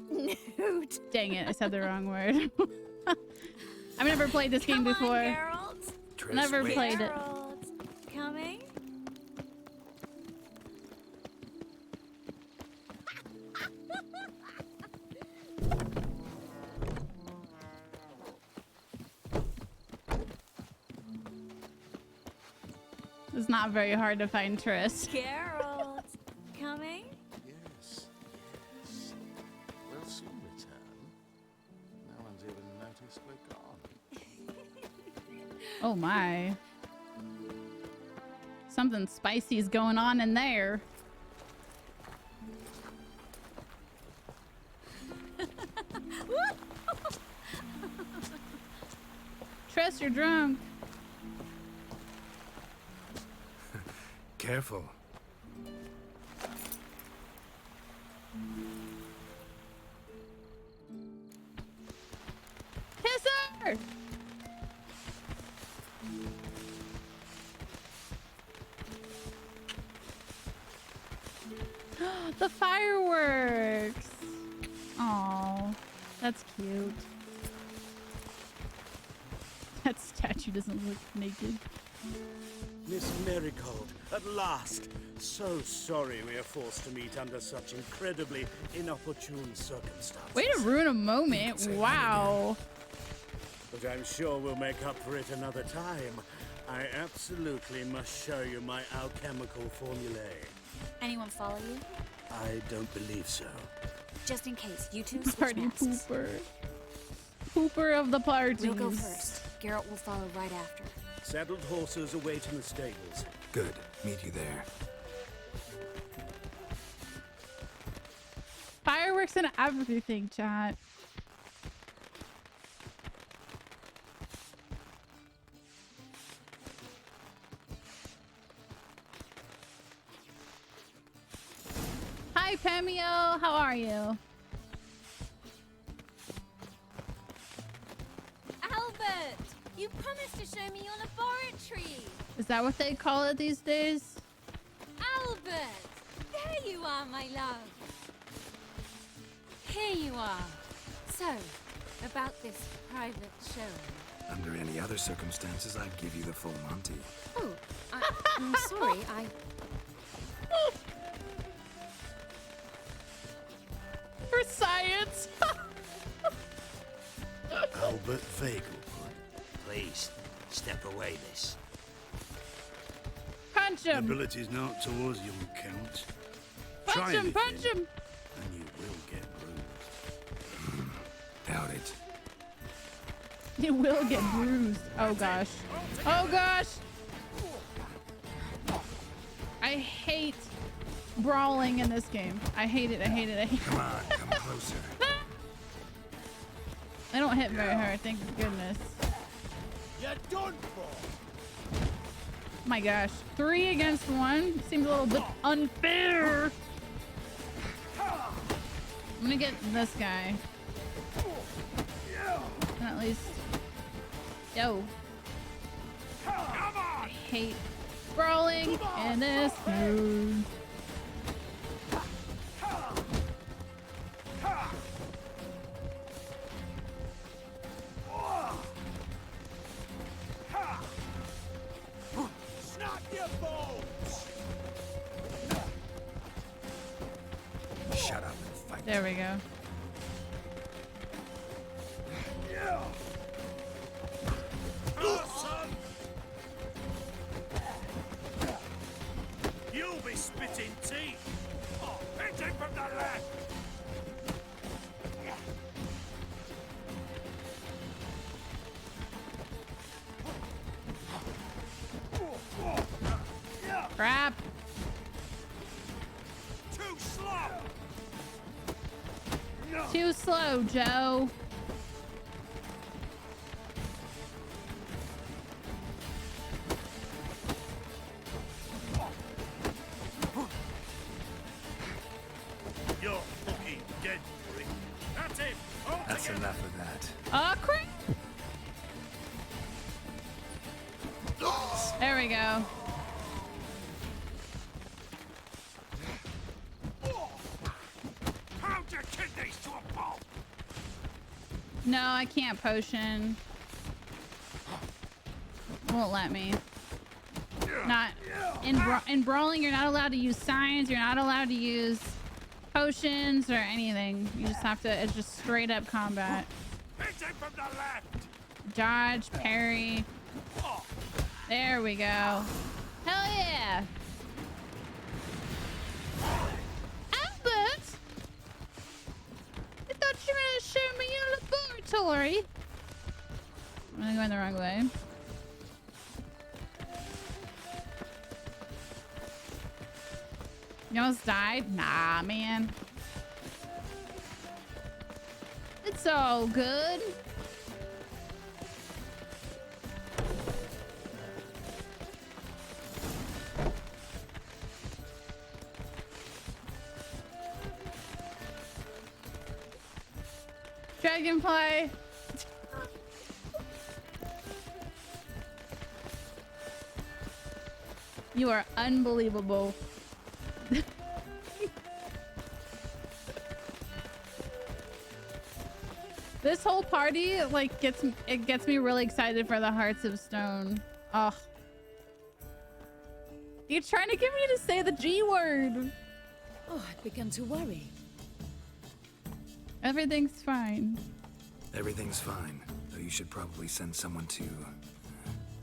Nude. Dang it, I said the wrong word. I've never played this game before. Triss, Never wait. played it. Coming? It's not very hard to find Triss. Geralt, coming? Yes, yes. we're gone. Oh my. Something spicy is going on in there. Triss, you're drunk. Careful. Kiss her! The fireworks! Aww, that's cute. That statue doesn't look naked. Miss Marigold, at last! So sorry we are forced to meet under such incredibly inopportune circumstances. Way to ruin a moment. Wow. But I'm sure we'll make up for it another time. I absolutely must show you my alchemical formulae. Anyone follow you? I don't believe so. Just in case, you two switch Party masks. pooper. Pooper of the party. We'll go first. Garrett will follow right after. Saddled horses await in the stables. Good. Meet you there. Fireworks and everything, chat. Hi, Pamio. How are you? Albert, you promised to show me your laboratory. Is that what they call it these days? Albert, there you are, my love. Here you are. So, about this private showing. Under any other circumstances, I'd give you the full Monty. Oh, I'm sorry, I... For science. Albert Vegelbud. Please, step away, miss. Punch him. Ability's not towards young Count. Punch him, punch him. And you will get bruised. Doubt it. You will get bruised. Oh gosh. Oh gosh. I hate brawling in this game. I hate it. I hate it. I hate it. Come on, come closer. I don't hit very hard, thank goodness. You're done for. My gosh. 3 against 1 seems a little bit unfair. I'm gonna get this guy. And at least. Yo. I hate brawling in this game. Snap your bones. Shut up and fight. There we go. Awesome. You'll be spitting teeth. Oh, hit him from the left. Crap. Too slow. Too slow, Joe. You're fucking dead, Rick. That's it. All That's together. enough of that. Oh, crap. There we go. Pound your kidneys to a pulp. No, I can't potion. Won't let me. Not in brawling. You're not allowed to use signs. You're not allowed to use potions or anything. You just have to. It's just straight up combat. Hit him from the left. Dodge, parry. There we go. Hell yeah! Albert, I thought you were gonna show me your laboratory. I'm going the wrong way. You almost died? Nah, man. It's all good. Dragonfly. You are unbelievable. This whole party like gets me really excited for the Hearts of Stone. Oh, you're trying to get me to say the G word. Oh, I'd begun to worry. Everything's fine. Everything's fine, though you should probably send someone to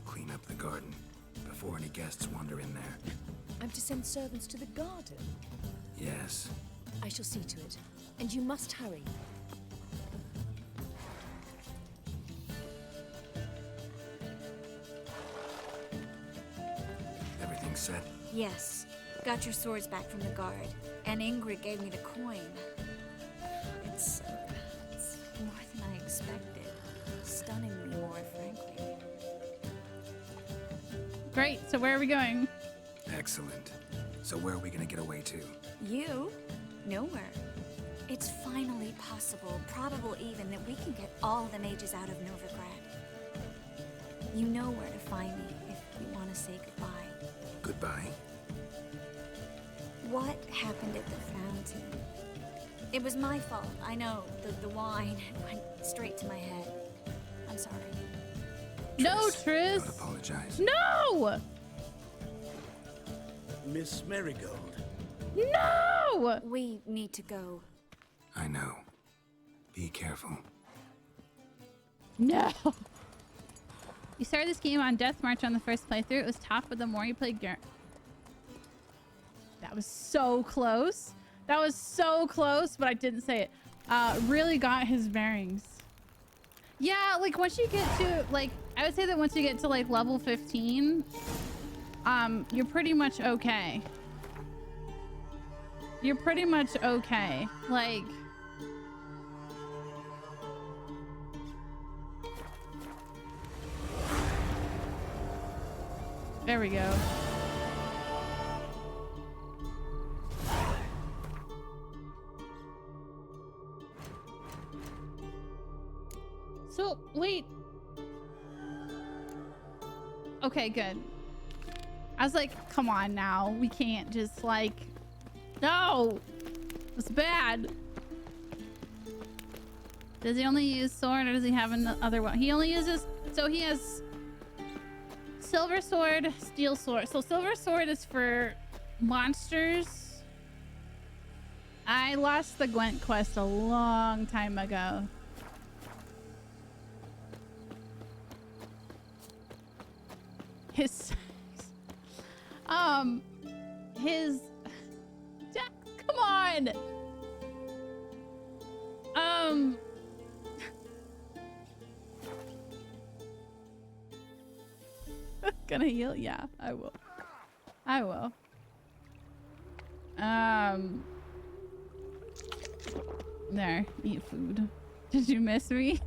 clean up the garden before any guests wander in there. I'm to send servants to the garden? Yes. I shall see to it. And you must hurry. Everything set? Yes. Got your swords back from the guard. And Ingrid gave me the coin. It's more than I expected. Stunningly more, frankly. Great. So where are we going? Excellent. So where are we gonna get away to? You? Nowhere. It's finally possible, probable even, that we can get all the mages out of Novigrad. You know where to find me if you want to say goodbye. Goodbye? What happened at the fountain? It was my fault, I know. The wine went straight to my head. I'm sorry. No, Triss! Don't apologize. No! Miss Marigold. No! We need to go. I know. Be careful. No! You started this game on Death March on the first playthrough. It was tough, but the more you played that was so close. That was so close, but I didn't say it. Really got his bearings. Yeah, like once you get to like, I would say that once you get to like level 15, you're pretty much okay. You're pretty much okay. Like, there we go. So, wait. Okay, good. I was like, come on now. We can't just like... No! It's bad. Does he only use sword or does he have another one? He only uses... So he has... Silver sword, steel sword. So silver sword is for monsters. I lost the Gwent quest a long time ago. His Jack, come on. Gonna heal? Yeah, I will. I will. There, eat food. Did you miss me?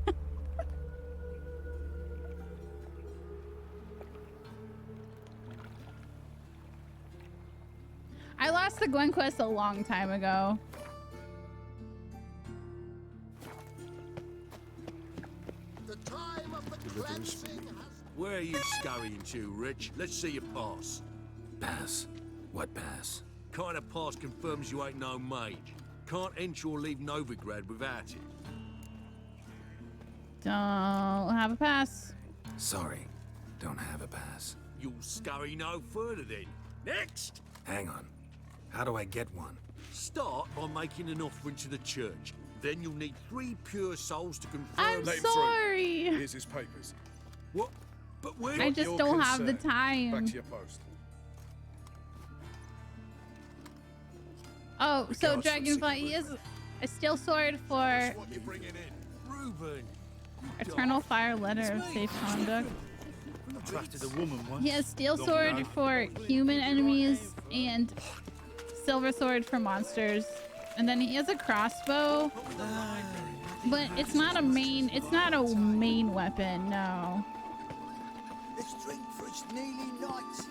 I lost the Gwen quest a long time ago. The time of the cleansing has... Where are you scurrying to, Rich? Let's see your pass. Pass? What pass? Kind of pass confirms you ain't no mage. Can't enter or leave Novigrad without it. Don't have a pass. Sorry, don't have a pass. You'll scurry no further then. Next! Hang on. How do I get one? Start by making an offering to the church. Then you'll need 3 pure souls to confirm... I'm sorry. Here's his papers. What? But where... I just don't have the time. Back to your post. Oh, so Dragonfly, he has a steel sword for... What you bringing in? Reuben, Eternal Fire Letter of Safe Conduct. Trusted a woman once. He has Steel Sword for human enemies and Silver Sword for monsters. And then he has a crossbow. But it's not a main weapon, no. Let's drink for its nearly night.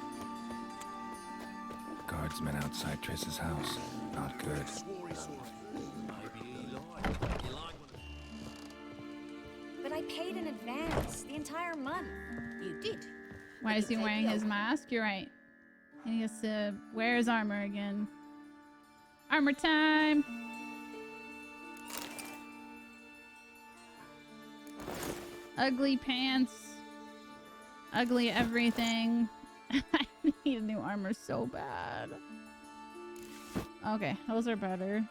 Guardsmen outside Triss's house. Not good. But I paid in advance, the entire month. You did. Why is he wearing his mask? You're right. And he has to wear his armor again. Armor time! Ugly pants. Ugly everything. I need new armor so bad. Okay, those are better.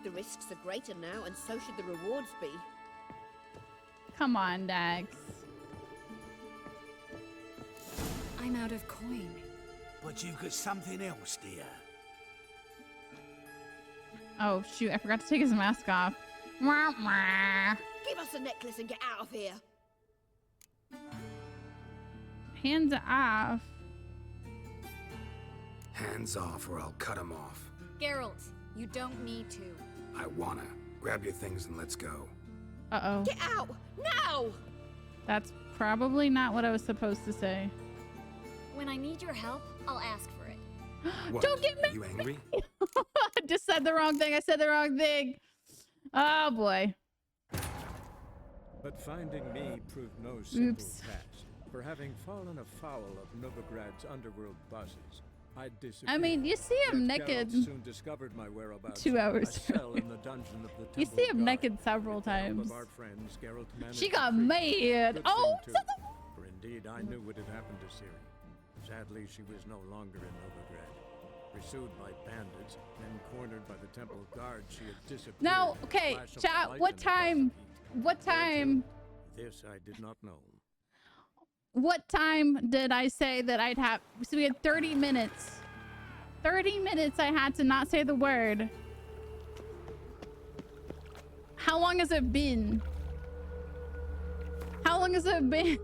The risks are greater now, and so should the rewards be. Come on, Dax. I'm out of coin. But you've got something else, dear. Oh, shoot. I forgot to take his mask off. Wah, wah. Give us a necklace and get out of here. Hands off. Hands off or I'll cut him off. Geralt, you don't need to. I wanna. Grab your things and let's go. Uh-oh. Get out! Now! That's probably not what I was supposed to say. When I need your help, I'll ask for it. What? Don't get me! You angry? I just said the wrong thing. I said the wrong thing. Oh, boy. But finding me proved no simple task. For having fallen afoul of Novigrad's underworld bosses, I disappeared. I mean, you see him naked. Soon discovered my whereabouts. 2 hours earlier. In the dungeon of the you see him naked several times. Friends, she got mad. Oh, for indeed, I knew what had happened to Ciri. Sadly, she was no longer in Novigrad. Pursued by bandits, then cornered by the temple guard, she had disappeared. Now, okay, chat. What time? What time? This I did not know. What time did I say that I'd have? So we had 30 minutes. 30 minutes I had to not say the word. How long has it been? How long has it been?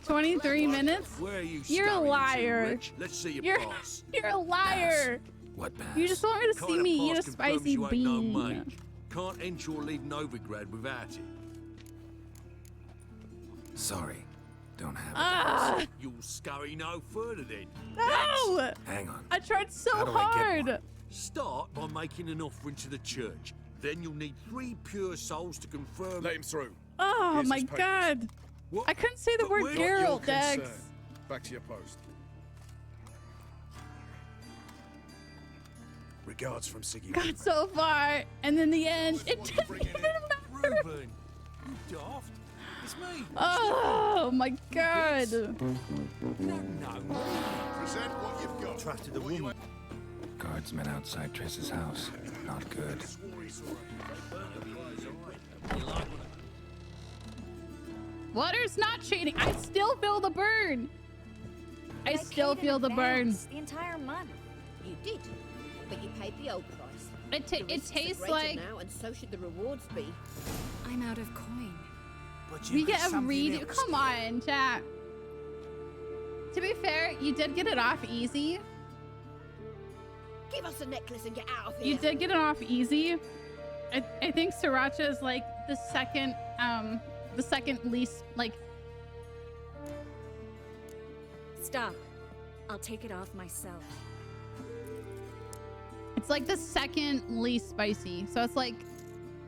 23 minutes? Where are you You're a liar. Let's see your pass. You're a liar. What pass? You just wanted to see me eat a spicy bean. No can't enter or leave Novigrad without it. Sorry. Don't have it. You'll scurry no further then. No! Hang on. I tried so How do I get hard. one? Start by making an offering to the church. Then you'll need 3 pure souls to confirm. Let him through. Oh Here's my his papers. god. What? I couldn't say the word Not your Geralt, Dax. concern. Back to your post. Regards from Siggy. Got so far, and then the end, it didn't even matter. Reuben, you daft. It's me. Oh my god. No. Present what you've got. Trusted a woman. Guardsmen outside Triss's house. Not good. Water's not cheating. I still feel the burn. I still feel the burn. The entire month. You did, but you paid the old price. It tastes greater like now, and so should the rewards be. I'm out of coin. But we get a read. Come on, chat. To be fair, you did get it off easy. Give us a necklace and get out of here. You did get it off easy. I think Sriracha is like the second least like. Stop. I'll take it off myself. It's like the second least spicy. So it's like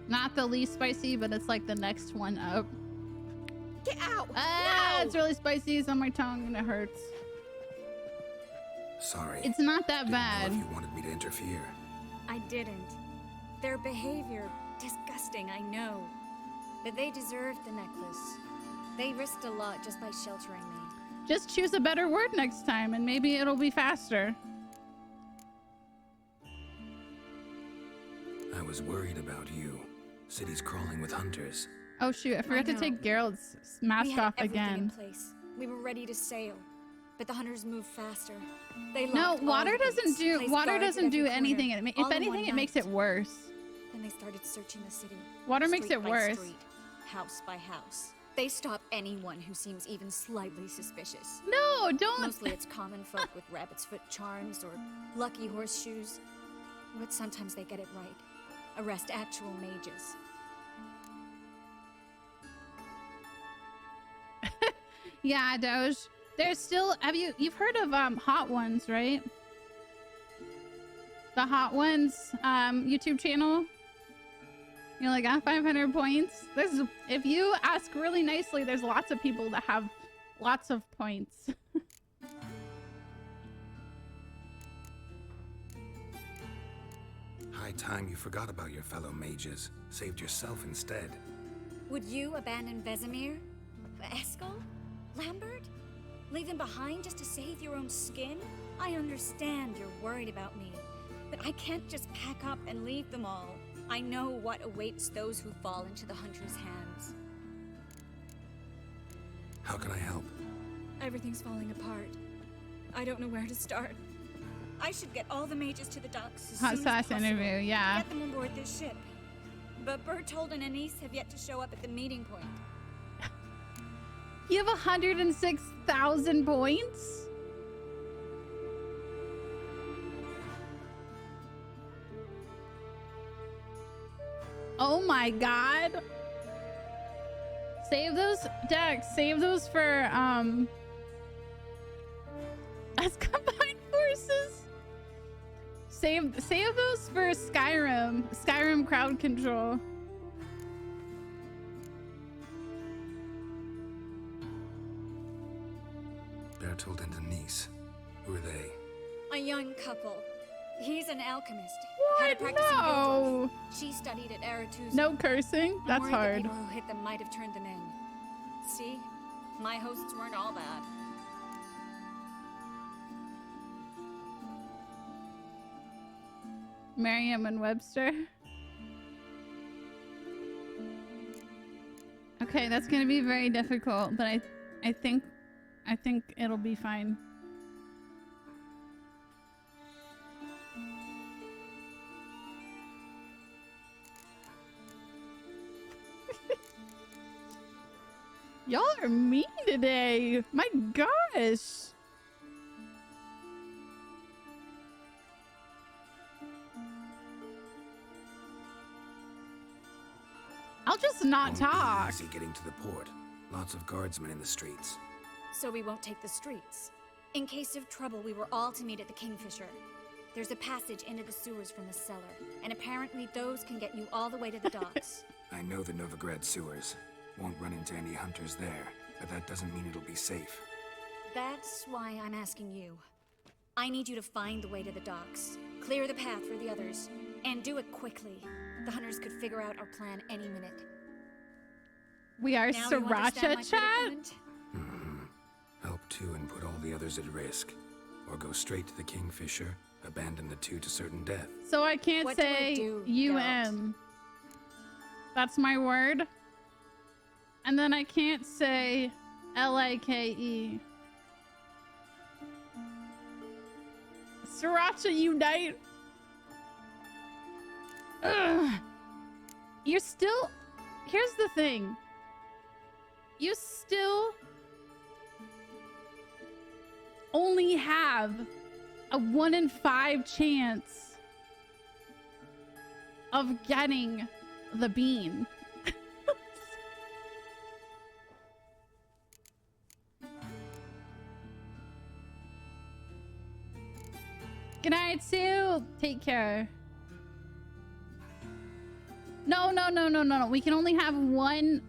not the least spicy, but it's like the next one up. Get out! Ah, No! it's really spicy. It's on my tongue and it hurts. Sorry. It's not that Didn't bad. know if you wanted me to interfere. I didn't. Their behavior, disgusting, I know. But they deserved the necklace. They risked a lot just by sheltering me. Just choose a better word next time and maybe it'll be faster. I was worried about you. City's crawling with hunters. Oh shoot, I forgot to take Geralt's mask we had off everything again. In place. We were ready to sail, but the hunters moved faster. They No, locked water all the doesn't gates, do placed water guards at doesn't do every anything. corner, If all in anything, one it makes night. it worse. Then they started searching the city. Water makes street it by worse. Street, house by house. They stop anyone who seems even slightly suspicious. No, don't. Mostly it's common folk with rabbit's foot charms or lucky horseshoes. But sometimes they get it right. Arrest actual mages. Yeah, Doge. There's still, you've heard of Hot Ones, right? The Hot Ones YouTube channel. You know, like got 500 points. If you ask really nicely, there's lots of people that have lots of points. High time you forgot about your fellow mages. Saved yourself instead. Would you abandon Vesemir? Eskel? Lambert? Leave them behind just to save your own skin? I understand you're worried about me, but I can't just pack up and leave them all. I know what awaits those who fall into the hunter's hands. How can I help? Everything's falling apart. I don't know where to start. I should get all the mages to the docks as Hot soon as sauce possible. interview, yeah. Get them on board this ship. But Bertold and Anise have yet to show up at the meeting point. You have 106,000 points? Oh my god. Save those decks. Save those for as combined forces. Save those for Skyrim. Skyrim crowd control. Bertold and Denise. Who are they? A young couple. He's an alchemist. What? Had a practice in No. Gildorf. She studied at Aretusa. No cursing? I'm That's worried the hard. people who hit them might have turned them in. See? My hosts weren't all bad. Merriam and Webster. Okay, that's gonna be very difficult, but I think it'll be fine. Y'all are mean today. My gosh. I'll just not Won't be talk. easy getting to the port. Lots of guardsmen in the streets. So we won't take the streets. In case of trouble, we were all to meet at the Kingfisher. There's a passage into the sewers from the cellar, and apparently those can get you all the way to the docks. I know the Novigrad sewers. Won't run into any hunters there, but that doesn't mean it'll be safe. That's why I'm asking you. I need you to find the way to the docks, clear the path for the others, and do it quickly. The hunters could figure out our plan any minute. We are Now you understand Sriracha my chat? predicament? Help two and put all the others at risk. Or go straight to the Kingfisher, abandon the two to certain death. So I can't What do I say do, UM. That's my word. And then I can't say LAKE. Sriracha unite. Ugh. You're still... Here's the thing. You still only have a 1 in 5 chance of getting the bean. Good night, Sue. Take care. No. We can only have one.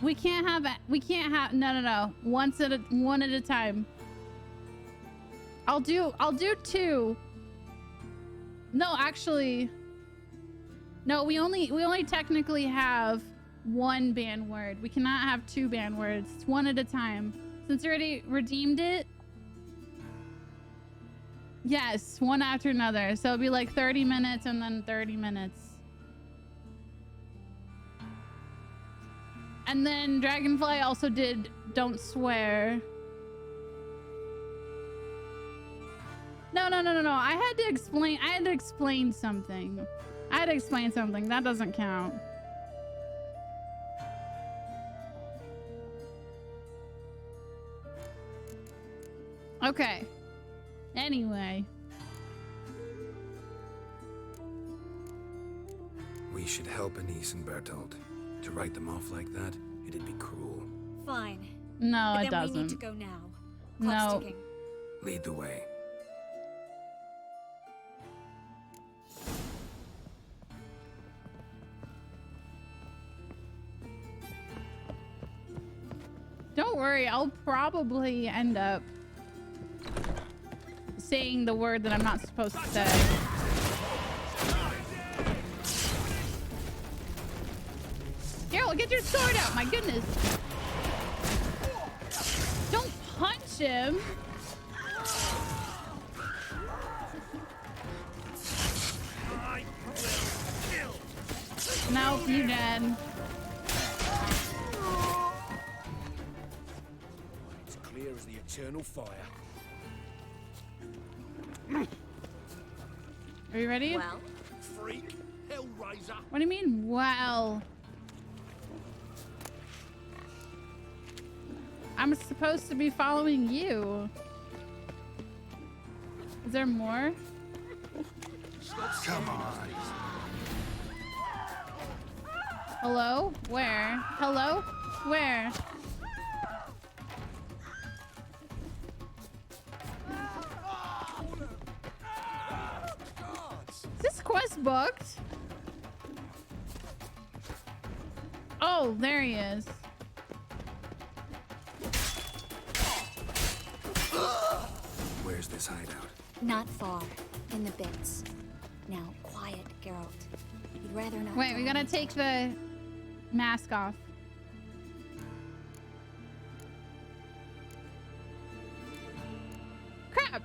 We can't have. No. One at a time. I'll do 2. No, actually. No, we only technically have 1 ban word. We cannot have 2 ban words. It's 1 at a time. Since you already redeemed it. Yes, one after another. So it'll be like 30 minutes and then 30 minutes. And then Dragonfly also did Don't Swear. No. I had to explain something. That doesn't count. Okay. Anyway. We should help Anise and Bertolt. To write them off like that, it'd be cruel. Fine. No, but it then doesn't. We need to go now. No. Clock's ticking. Lead the way. Don't worry, I'll probably end up saying the word that I'm not supposed to say. Carol, get your sword out, my goodness. Don't punch him. Nope, you dead. It's clear as the eternal fire. Are you ready? Well, freak, Hellraiser. What do you mean, wow? I'm supposed to be following you. Is there more? Come on. Hello? Where? Hello? Where? Is this quest booked? Oh, there he is. Where's this hideout? Not far. In the bits. Now, quiet, Geralt. You'd rather not. Wait, we gotta take the mask off. Crap!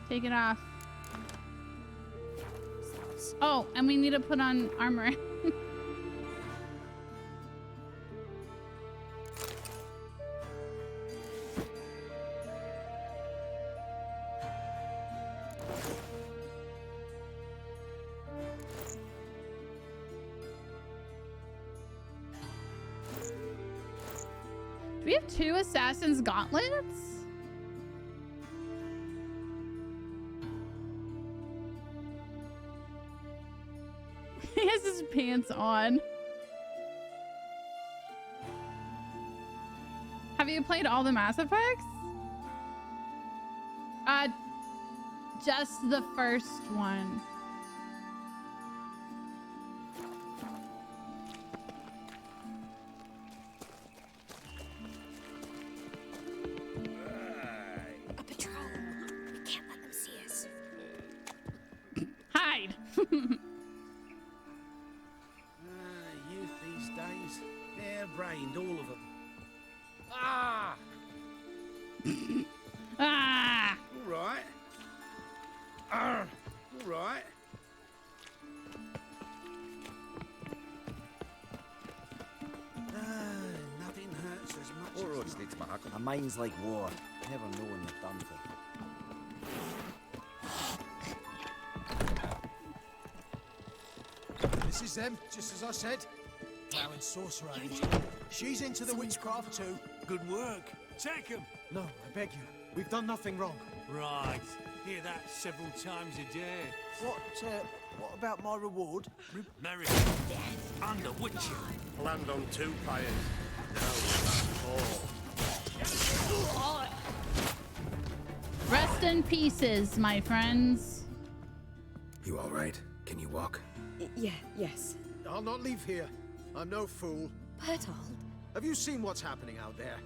Take it off. Oh, and we need to put on armor. Do we have 2 assassin's gauntlets? He has his pants on. Have you played all the Mass Effects? Just the first one. A patrol. We can't let them see us. Hide. Youth these days, hair-brained, all of them. Ah! Ah! All right. All right. Nothing hurts as much as... A mind's like war. Never know when they're done for. This is them, just as I said. Now in sorcerers. She's into the witchcraft too. Good work. Take him. No, I beg you. We've done nothing wrong. Right. Hear that several times a day. What about my reward? Married. Under witching. Planned on 2 pyres. Now we're 4. Rest in pieces, my friends. You all right? Can you walk? Yes. I'll not leave here. I'm no fool. Bertolt. Have you seen what's happening out there?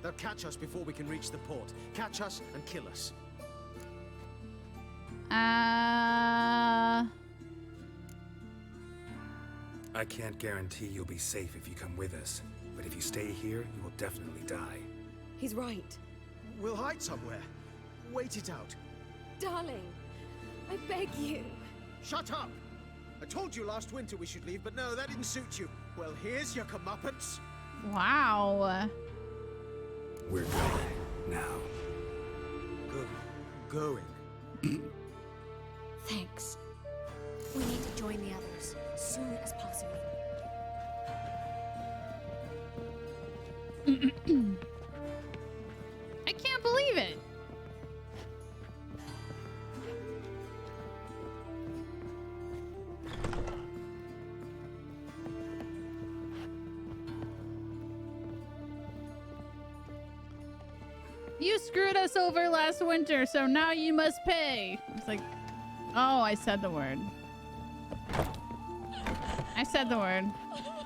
They'll catch us before we can reach the port. Catch us and kill us. I can't guarantee you'll be safe if you come with us, but if you stay here, you will definitely die. He's right. We'll hide somewhere. Wait it out. Darling, I beg you. Shut up! I told you last winter we should leave, but no, that didn't suit you. Well, here's your comeuppance. Wow. We're going now. Going. Thanks. We need to join the others as soon as possible. I can't believe it. You screwed us over last winter, so now you must pay. It's like, oh, I said the word. I said the word.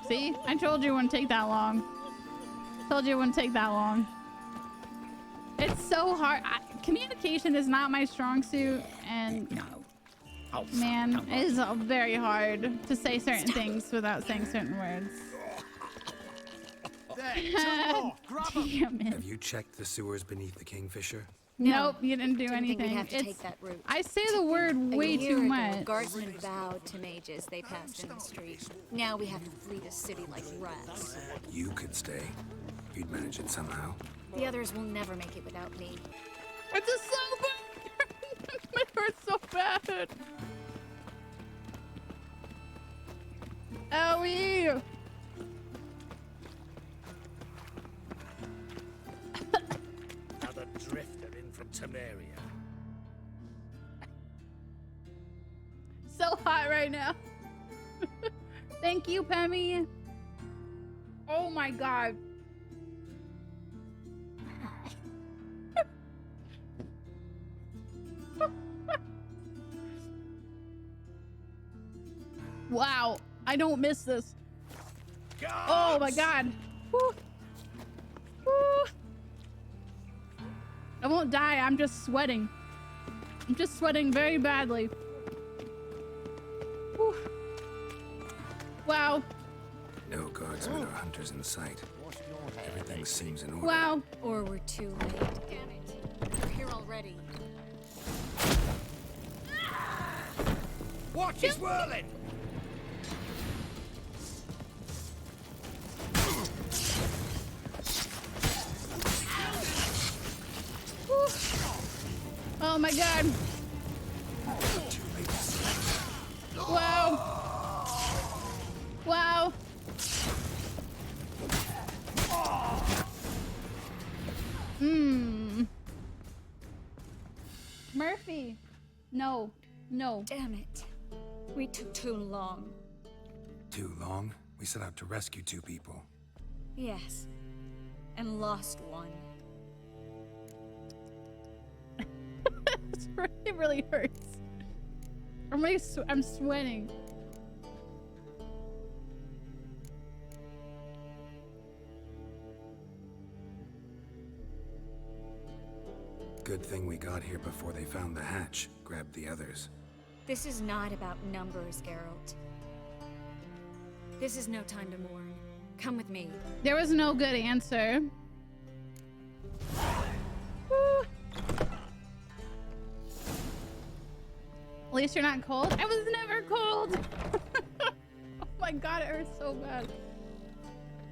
See? I told you it wouldn't take that long. Told you it wouldn't take that long. It's so hard. Communication is not my strong suit, and man, it is very hard to say certain things without saying certain words. Damn it. Have you checked the sewers beneath the Kingfisher? Nope, you didn't do Didn't think anything. we'd have to take that route. I say the word way A year too ago, much. Guardsmen vowed to mages they passed in the street. Now we have to flee the city like rats. You could stay. If you'd manage it somehow. The others will never make it without me. It's just so bad. It hurts so bad. Owie. Another drifter in from Temeria. So hot right now. Thank you, Pemmy. Oh my god. Wow, I don't miss this. Oh my god. Woo. Woo. I won't die, I'm just sweating. I'm just sweating very badly. Whew. Wow. No guardsmen or hunters in sight. Everything seems in order. Wow. Or we're too late. Damn it. We're here already. Watch his whirling! Oh my god. Wow. Wow. Murphy. No. No. Damn it. We took too long. Too long? We set out to rescue 2 people. Yes. And lost one. It really hurts. I'm sweating. Good thing we got here before they found the hatch. Grabbed the others. This is not about numbers, Geralt. This is no time to mourn. Come with me. There was no good answer. Woo. At least you're not cold. I was never cold. Oh my god, it hurts so bad.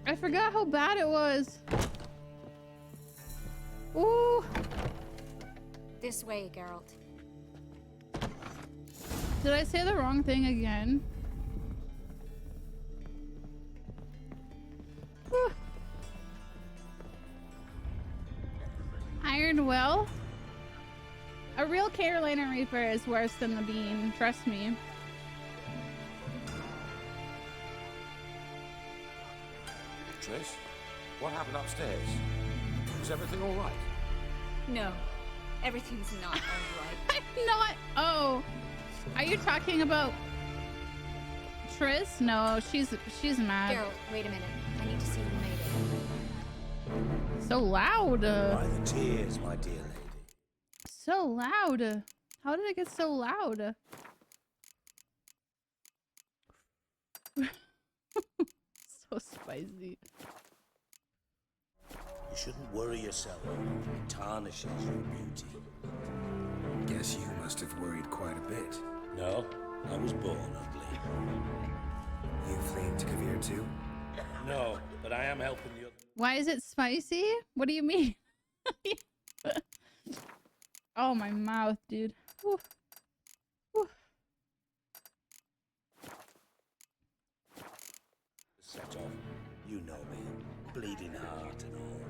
I forgot how bad it was. Ooh. This way, Geralt. Did I say the wrong thing again? Whew. Iron Will? A real Carolina Reaper is worse than the bean, trust me. Triss, what happened upstairs? Was everything all right? No, everything's not all right. I'm not. Oh, are you talking about Triss? No, she's mad. Geralt, wait a minute. I need to see who made it. So loud. Why the tears, my dear lady? So loud. How did it get so loud? So spicy. You shouldn't worry yourself. It tarnishes your beauty. Guess you must have worried quite a bit. No, I was born ugly. You fleeing to Kavir too? No, but I am helping the other. Why is it spicy? What do you mean? Oh, my mouth, dude. Whew. Whew. Set off. You know me. Bleeding heart and all.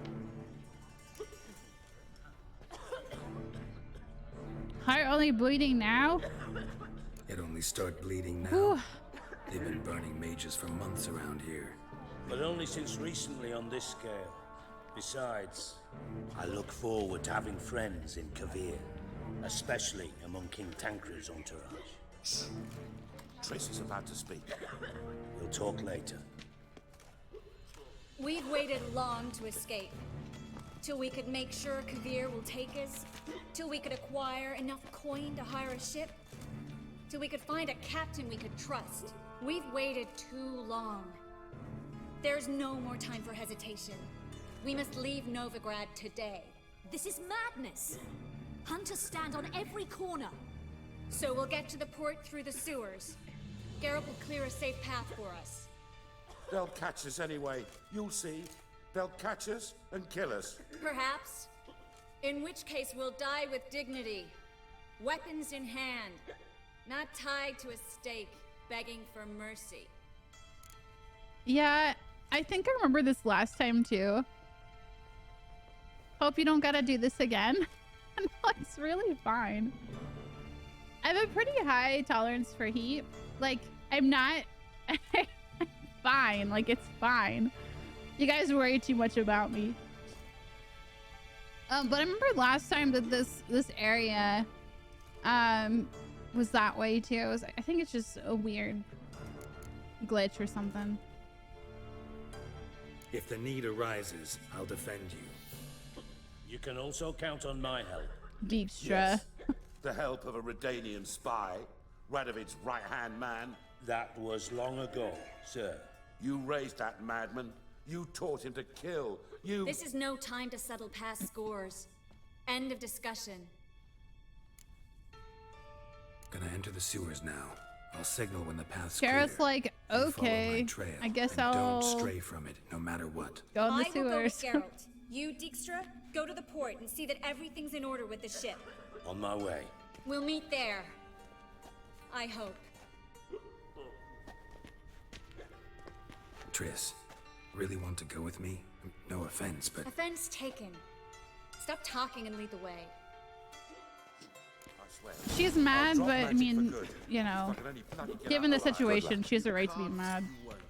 Heart only bleeding now? It only start bleeding now. Whew. They've been burning mages for months around here. But only since recently on this scale. Besides, I look forward to having friends in Kavir, especially among King Tancred's entourage. Shh. Triss is about to speak. We'll talk later. We've waited long to escape. Till we could make sure Kavir will take us. Till we could acquire enough coin to hire a ship. Till we could find a captain we could trust. We've waited too long. There's no more time for hesitation. We must leave Novigrad today. This is madness. Hunters stand on every corner. So we'll get to the port through the sewers. Garrett will clear a safe path for us. They'll catch us anyway. You'll see. They'll catch us and kill us. Perhaps. In which case we'll die with dignity. Weapons in hand. Not tied to a stake, begging for mercy. Yeah, I think I remember this last time too. Hope you don't gotta do this again. No, it's really fine. I have a pretty high tolerance for heat. Like, I'm not fine. Like, it's fine. You guys worry too much about me. But I remember last time that this area was that way too. I think it's just a weird glitch or something. If the need arises, I'll defend you. You can also count on my help. Dijkstra. Yes. The help of a Redanian spy, Radovid's right-hand man. That was long ago, sir. You raised that madman. You taught him to kill. You... This is no time to settle past scores. End of discussion. Gonna enter the sewers now. I'll signal when the path's Garrett's clear. like, You follow okay, my trail, I guess and I'll don't stray from it, no matter what. go in the I will go with sewers. Geralt. You, Dijkstra, go to the port and see that everything's in order with the ship. On my way. We'll meet there. I hope. Triss, really want to go with me? No offense, but Offense taken. Stop talking and lead the way. She's mad, but I mean, you know, given the situation, she has a right to be mad.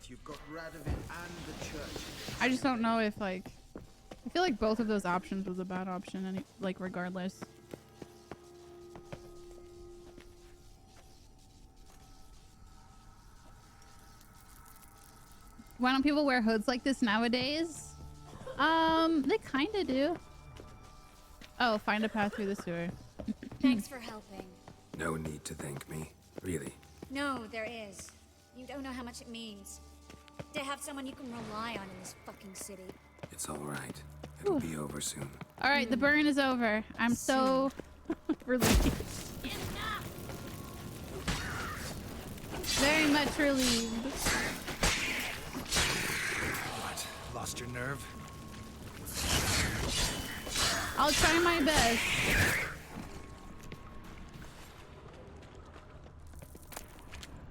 You've got Radovid and the church. I just don't know if, like, I feel like both of those options was a bad option, and like, regardless. Why don't people wear hoods like this nowadays? They kind of do. Oh, find a path through the sewer. Thanks for helping. no need to thank me. Really. No, there is. You don't know how much it means. To have someone you can rely on in this fucking city. It's all right. It'll be over soon. All right, the burn is over. I'm so relieved. Very much relieved. What? Lost your nerve? I'll try my best.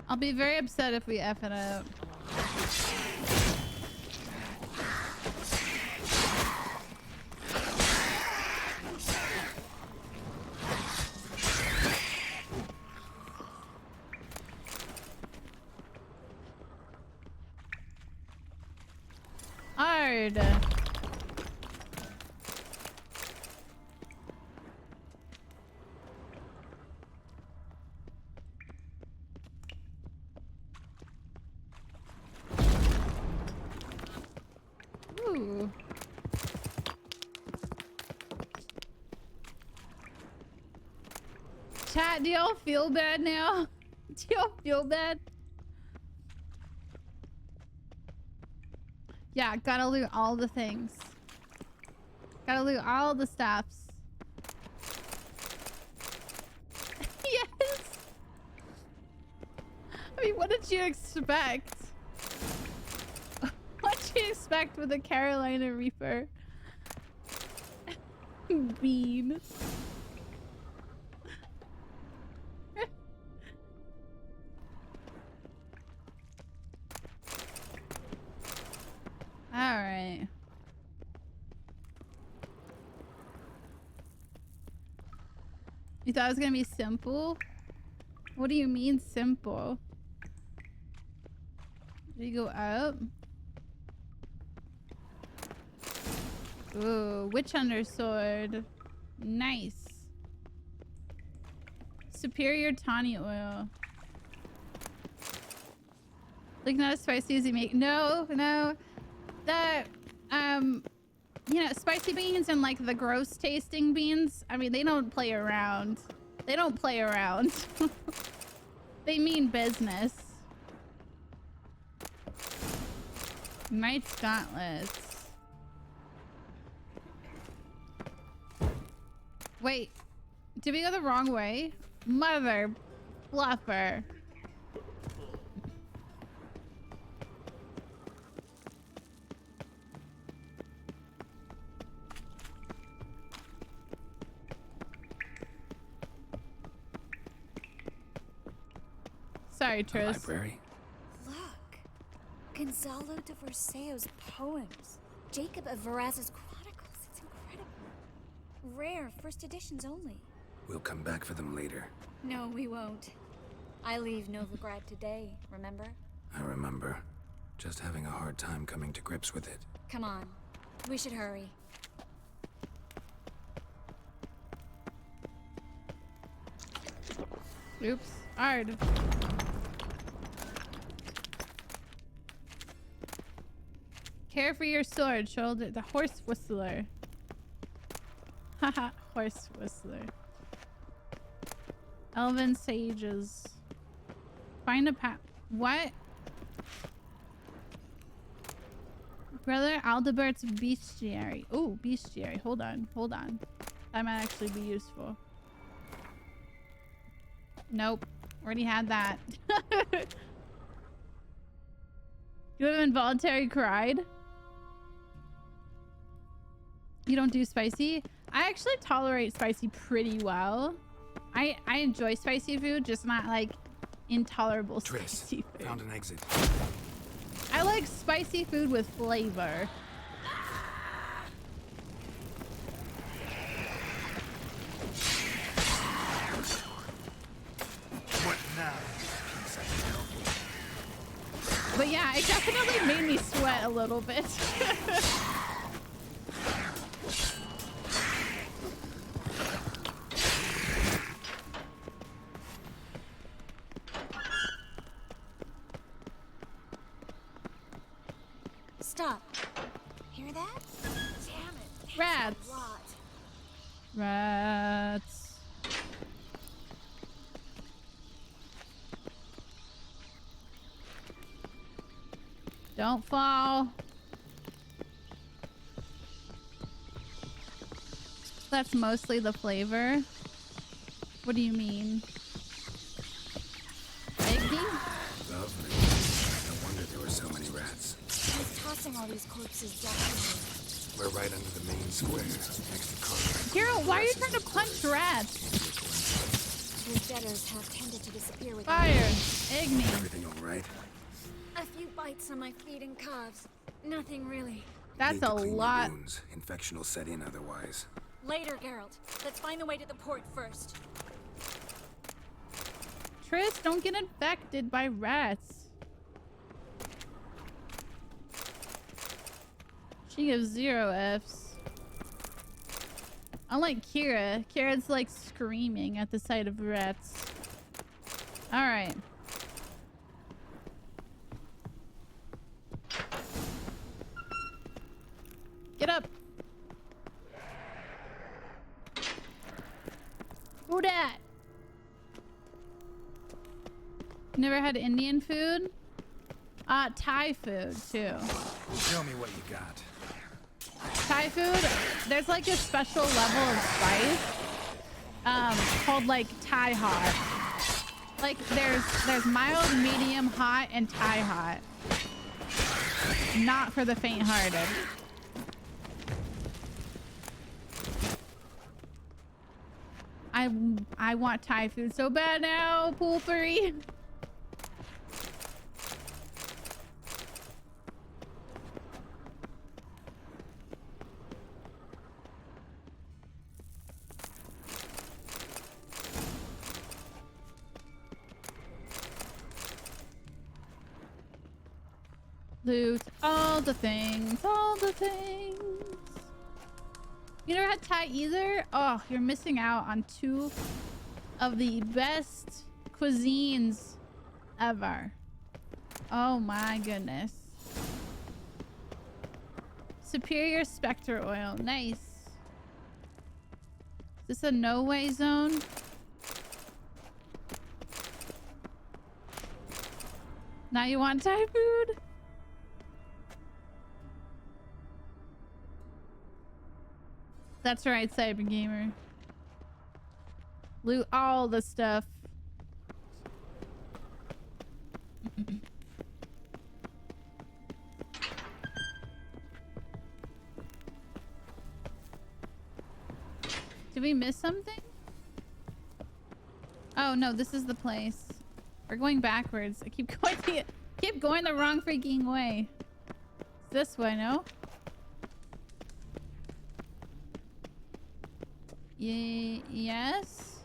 I'll be very upset if we F it up. Hard. Ooh. Chat, do y'all feel bad now? Do y'all feel bad? Yeah, gotta loot all the things. Gotta loot all the stuffs. Yes! What'd you expect? What'd you expect with a Carolina Reaper? Bean. All right. You thought it was gonna be simple? What do you mean simple? Did you go up? Ooh, Witch Hunter sword. Nice. Superior tawny oil. Like not as spicy as you make. No. The you know, spicy beans and like the gross tasting beans, I mean, they don't play around. They don't play around. They mean business. Knight's gauntlets. Wait, did we go the wrong way? Mother bluffer. Sorry, Triss. Library? Look. Gonzalo de Verseo's poems. Jacob of Varaz's chronicles. It's incredible. Rare, first editions only. We'll come back for them later. No, we won't. I leave Novigrad today, remember? I remember. Just having a hard time coming to grips with it. Come on. We should hurry. Oops. Hard. Care for your sword, shoulder. The horse whistler. Haha, horse whistler. Elven sages. Find a path. What? Brother Aldebert's bestiary. Oh, bestiary. Hold on. That might actually be useful. Nope. Already had that. You have involuntary cried? You don't do spicy? I actually tolerate spicy pretty well. I enjoy spicy food, just not like intolerable spicy food. Found an exit. I like spicy food with flavor. What now? But yeah, it definitely made me sweat a little bit. Stop. Hear that? Damn it. Rats. Rats. Don't fall. That's mostly the flavor. What do you mean? Eggy? Lovely. No wonder there were so many rats. He's tossing all these corpses down. We're right under the main square, next to Conrad. Hero, why are you trying to punch rats? These deaders have tended to disappear with Fire. Igni. Everything all right? A few bites on my feet and calves. Nothing really. That's a lot. Wounds. Infection will set in otherwise. Later, Geralt. Let's find the way to the port first. Triss, don't get infected by rats. She gives 0 Fs. Unlike Kira. Kira's like screaming at the sight of rats. Alright. Get up. Who dat? Never had Indian food? Thai food too. Show me what you got. Thai food, there's like a special level of spice called like Thai hot. Like there's mild, medium, hot, and Thai hot. Not for the faint-hearted. I want Thai food so bad now, Poolfurry. Loot, all the things, all the things. You never had Thai either? Oh, you're missing out on two of the best cuisines ever. Oh my goodness. Superior Spectre Oil, nice. Is this a no-way zone? Now you want Thai food? That's right, Cyber Gamer. Loot all the stuff. Did we miss something? Oh no, this is the place. We're going backwards. I keep going the wrong freaking way. It's this way, no? Yes.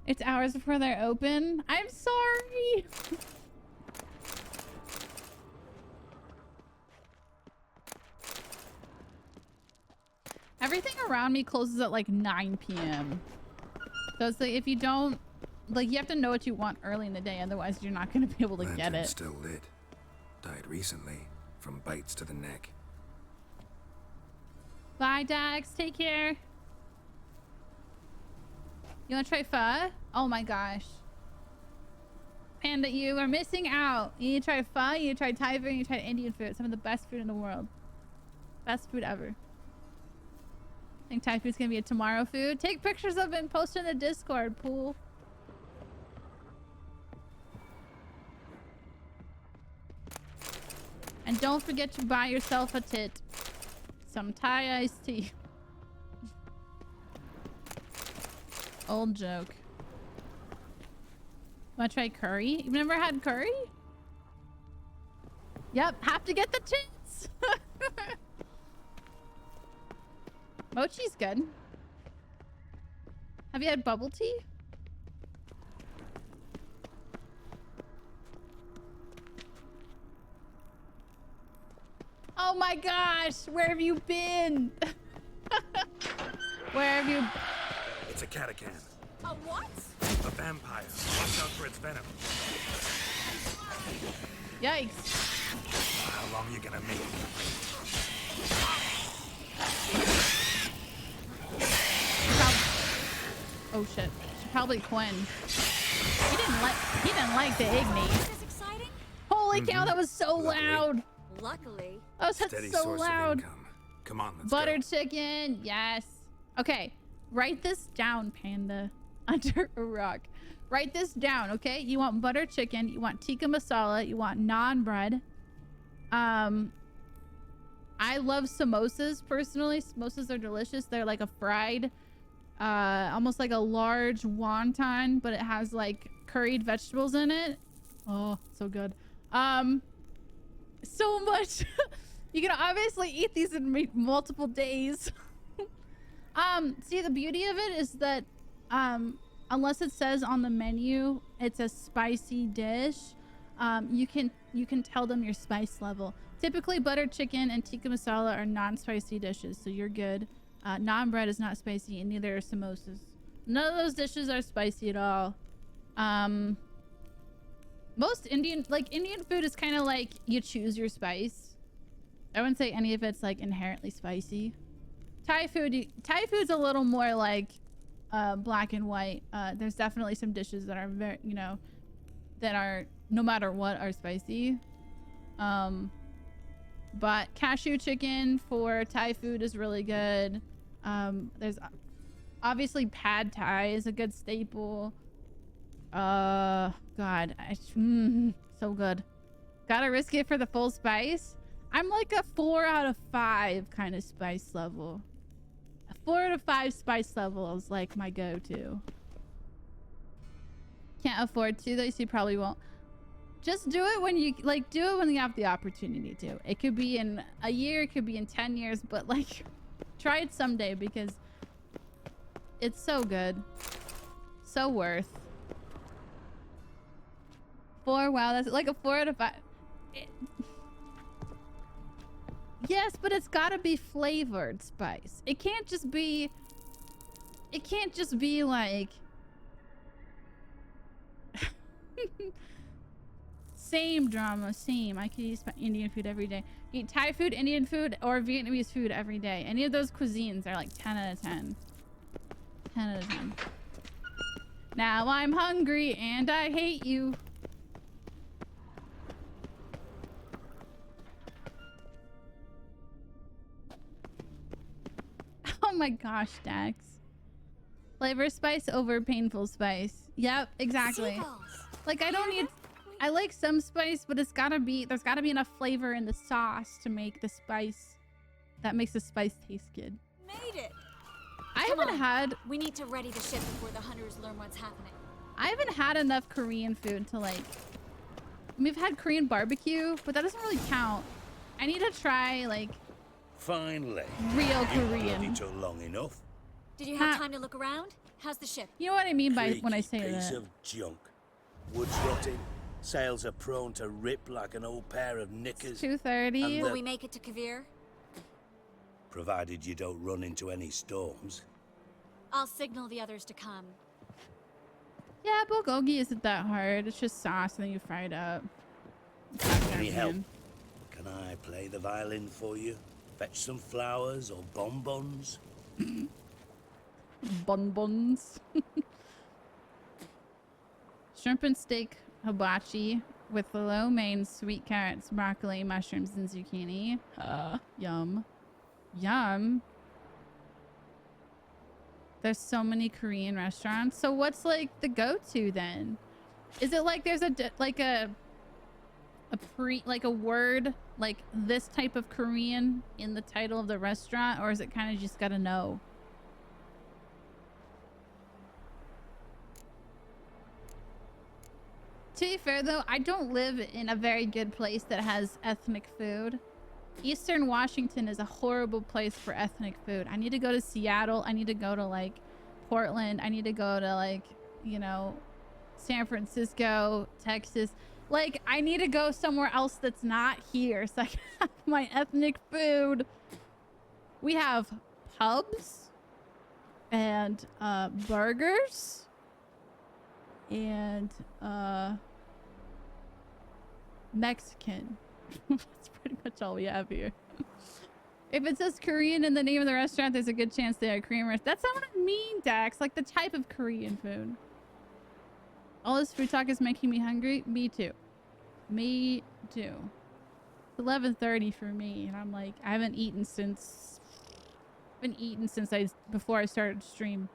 It's hours before they're open. I'm sorry. Everything around me closes at like 9 p.m. So it's like if you don't, like you have to know what you want early in the day, otherwise you're not going to be able to get it. Still lit. Died recently from bites to the neck. Bye, Dax. Take care. You want to try pho? Oh my gosh. Panda, you are missing out. You need to try pho, you need to try Thai food, you need to try Indian food. Some of the best food in the world. Best food ever. I think Thai food's gonna be a tomorrow food. Take pictures of it and post it in the Discord, Pool. And don't forget to buy yourself a tit. Some Thai iced tea. Old joke. Wanna try curry? You've never had curry? Yep, have to get the tits. Mochi's good. Have you had bubble tea? Oh my gosh, where have you been? Where have you... It's a catacan. A what? A vampire. Watch out for its venom. Yikes. How long are you gonna make it? Oh shit. Should probably Quinn. He didn't like the Igni. Is this exciting? Holy cow, that was so loud. Luckily. Oh, that's so loud. Come on, let's Butter go. chicken, yes. Okay, write this down, Panda. Under a rock. Write this down, okay? You want butter chicken, you want tikka masala, you want naan bread. I love samosas personally. Samosas are delicious. They're like a fried, almost like a large wonton, but it has like curried vegetables in it. Oh, so good. So much. You can obviously eat these in multiple days. See, the beauty of it is that unless it says on the menu it's a spicy dish, you can tell them your spice level. Typically butter chicken and tikka masala are non-spicy dishes, so you're good. Naan bread is not spicy, and neither are samosas. None of those dishes are spicy at all. Most Indian food is kind of like you choose your spice. I wouldn't say any of it's like inherently spicy. Thai food's a little more like black and white. There's definitely some dishes that are very, you know, that are no matter what are spicy. But cashew chicken for Thai food is really good. There's obviously pad Thai is a good staple. God, so good. Gotta risk it for the full spice. I'm like a 4 out of 5 kind of spice level. A 4 out of 5 spice level is like my go-to. Can't afford to though, so you probably won't. Just do it when you like, do it when you have the opportunity to. It could be in a year, it could be in 10 years, but like try it someday because it's so good. So worth. 4, wow, that's like a 4 out of 5. Yes, but it's gotta be flavored spice. It can't just be like same drama, same. I could eat Indian food every day. Eat Thai food, Indian food, or Vietnamese food every day. Any of those cuisines are like 10 out of 10. 10 out of 10. Now I'm hungry and I hate you. Oh my gosh, Dax. Flavor spice over painful spice. Yep, exactly. Like I don't need, I like some spice, but it's gotta be, there's gotta be enough flavor in the sauce to make the spice, that makes the spice taste good. Made it. I haven't had, we need to ready the ship before the hunters learn what's happening. I haven't had enough Korean food to like, we've had Korean barbecue, but that doesn't really count. I need to try like Finally. Real Korean. You took long enough. Did you have time to look around? How's the ship? You know what I mean by when I say piece that. of junk. Wood's rotted. Sails are prone to rip like an old pair of knickers. 2:30. Will we make it to Kavir? Provided you don't run into any storms. I'll signal the others to come. Yeah, bulgogi isn't that hard. It's just sauce and then you fry it up. Any help? Can I play the violin for you? Fetch some flowers or bonbons? Bonbons. Shrimp and steak hibachi with lo mein, sweet carrots, broccoli, mushrooms, and zucchini. Yum. Yum. There's so many Korean restaurants. So what's like the go-to then? Is it like there's a word like this type of Korean in the title of the restaurant, or is it kind of just gotta know? To be fair though, I don't live in a very good place that has ethnic food. Eastern Washington is a horrible place for ethnic food. I need to go to Seattle. I need to go to like Portland. I need to go to like, you know, San Francisco, Texas. Like, I need to go somewhere else that's not here so I can have my ethnic food. We have pubs and burgers and Mexican. That's pretty much all we have here. If it says Korean in the name of the restaurant, there's a good chance they are Korean restaurant. That's not what I mean, Dax. Like the type of Korean food. All this food talk is making me hungry. Me too. Me too. It's 11:30 for me, and I'm like, I haven't eaten since. Before I started to stream.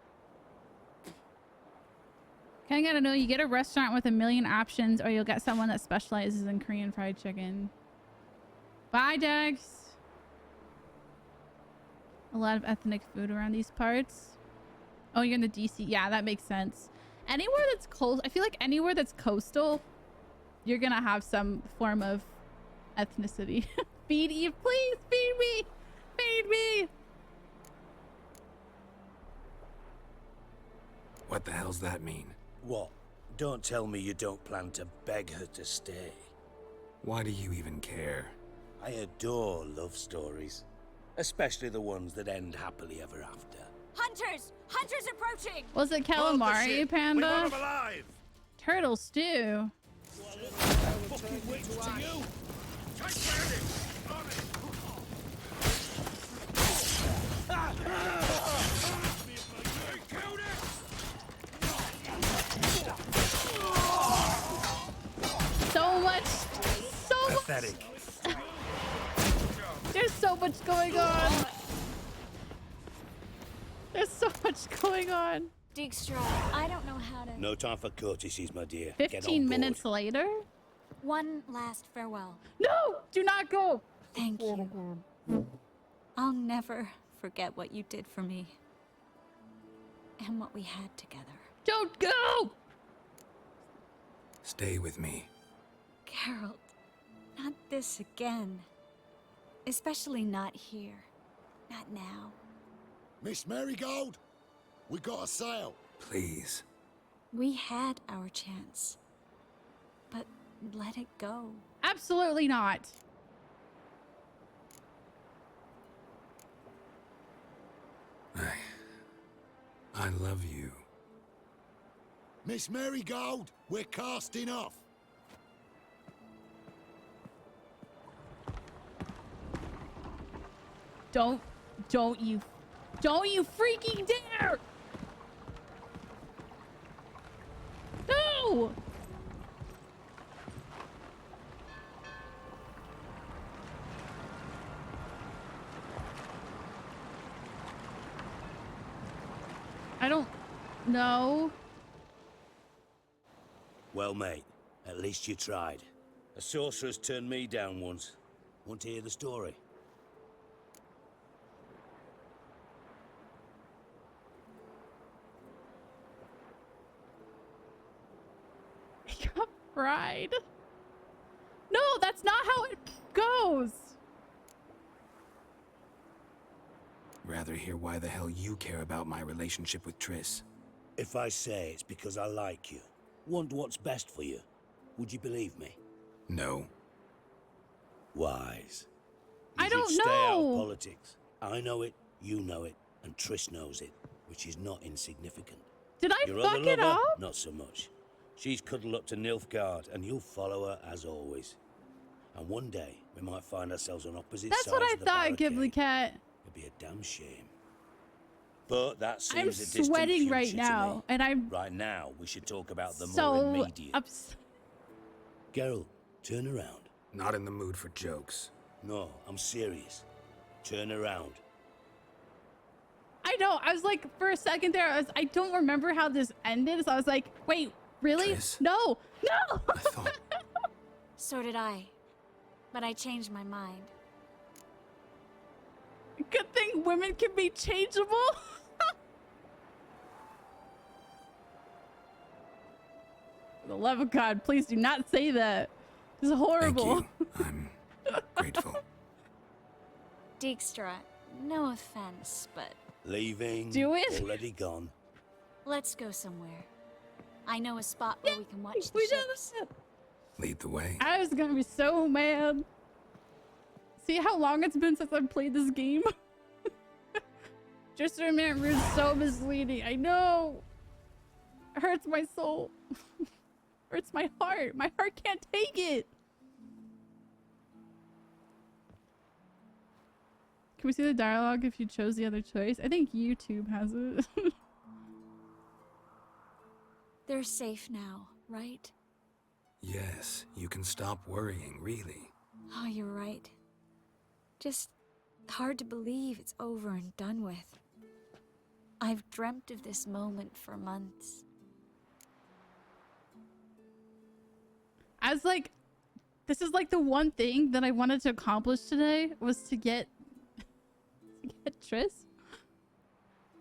Kind of gotta know, you get a restaurant with a million options, or you'll get someone that specializes in Korean fried chicken. Bye, Dax. A lot of ethnic food around these parts. Oh, you're in the DC. Yeah, that makes sense. Anywhere that's cold, I feel like anywhere that's coastal, you're gonna have some form of ethnicity. Feed Eve, please feed me. Feed me. What the hell's that mean? What? Don't tell me you don't plan to beg her to stay. Why do you even care? I adore love stories. Especially the ones that end happily ever after. Hunters! Hunters approaching! Was it calamari, Panda? We want them alive! Turtle stew. There's so much going on. There's so much going on. Dijkstra, I don't know how to... No time for courtesies, my dear. 15 minutes later? One last farewell. No! Do not go! Thank you. I'll never forget what you did for me. And what we had together. Don't go! Stay with me. Geralt, not this again. Especially not here. Not now. Miss Marigold, we got a sail. Please. We had our chance. But let it go. Absolutely not. I love you. Miss Marigold, we're casting off. Don't you freaking dare! No! I don't know. Well, mate, at least you tried. A sorceress turned me down once. Want to hear the story? I got fried. No, that's not how it goes. Rather hear why the hell you care about my relationship with Triss. If I say it's because I like you, want what's best for you, would you believe me? No. Wise. I don't Stay out of know. politics. I know it, you know it, and Triss knows it, which is not insignificant. Did I Your fuck other it lover, up? not so much. She's cuddled up to Nilfgaard, and you'll follow her as always. And one day, we might find ourselves on opposite That's sides what I of the thought, barricade. Ghibli Cat. It'd be a damn shame. But that seems I'm a distant sweating right future to now, me. and I'm Right now, we should talk about the more so immediate. upset. Geralt, turn around. Not in the mood for jokes. No, I'm serious. Turn around. I know. I was like, for a second there, I don't remember how this ended. So I was like, wait, really? Triss? No, no. I thought... So did I. But I changed my mind. Good thing women can be changeable. For the love of God, please do not say that. This is horrible. Thank you. I'm grateful. Dijkstra, no offense, but Leaving. Do it. Already gone. let's go somewhere. I know a spot where we can watch the we ships. Lead the way. I was gonna be so mad. See how long it's been since I've played this game? Just a minute, Rude's so misleading. I know. It hurts my soul. Hurts my heart. My heart can't take it. Can we see the dialogue if you chose the other choice? I think YouTube has it. They're safe now, right? Yes, you can stop worrying, really. Oh, you're right. Just hard to believe it's over and done with. I've dreamt of this moment for months. I was like, this is like the one thing that I wanted to accomplish today was to get Triss.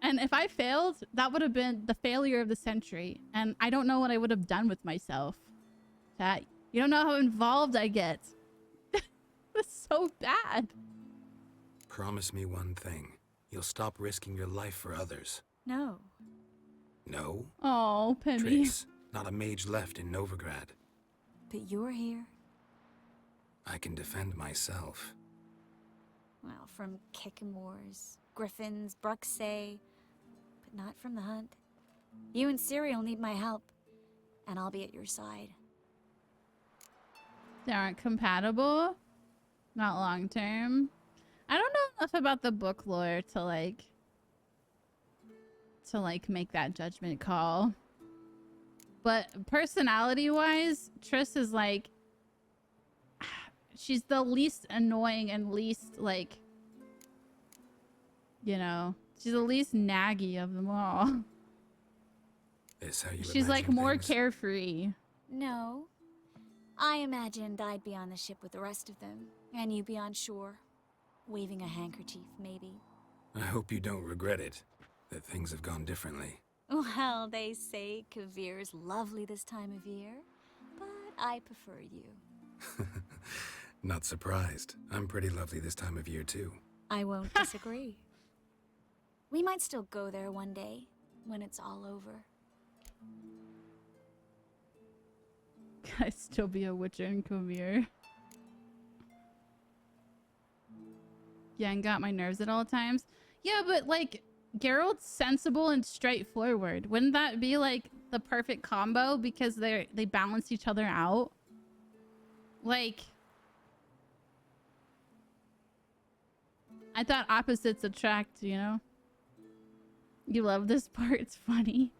And if I failed, that would have been the failure of the century. And I don't know what I would have done with myself. Chat, you don't know how involved I get. It's so bad. Promise me one thing. You'll stop risking your life for others. No. No? Oh, Penny. Triss, not a mage left in Novigrad. But you're here. I can defend myself. Well, from Kickamores, Griffins, Bruxay, but not from the hunt. You and Ciri will need my help, and I'll be at your side. They aren't compatible. Not long term. I don't know enough about the book lore to make that judgment call. But personality wise, Triss is like, she's the least annoying and least, like, you know, she's the least naggy of them all. Is how you She's like imagine more things? carefree. No. I imagined I'd be on the ship with the rest of them, and you be on shore. Waving a handkerchief, maybe. I hope you don't regret it, that things have gone differently. Well, they say Kavir's lovely this time of year, but I prefer you. Not surprised. I'm pretty lovely this time of year, too. I won't disagree. We might still go there one day, when it's all over. Can I still be a witcher in Kavir? Yeah, and got my nerves at all times. Yeah, but like, Geralt's sensible and straightforward. Wouldn't that be like the perfect combo because they balance each other out? Like, I thought opposites attract, you know? You love this part, it's funny.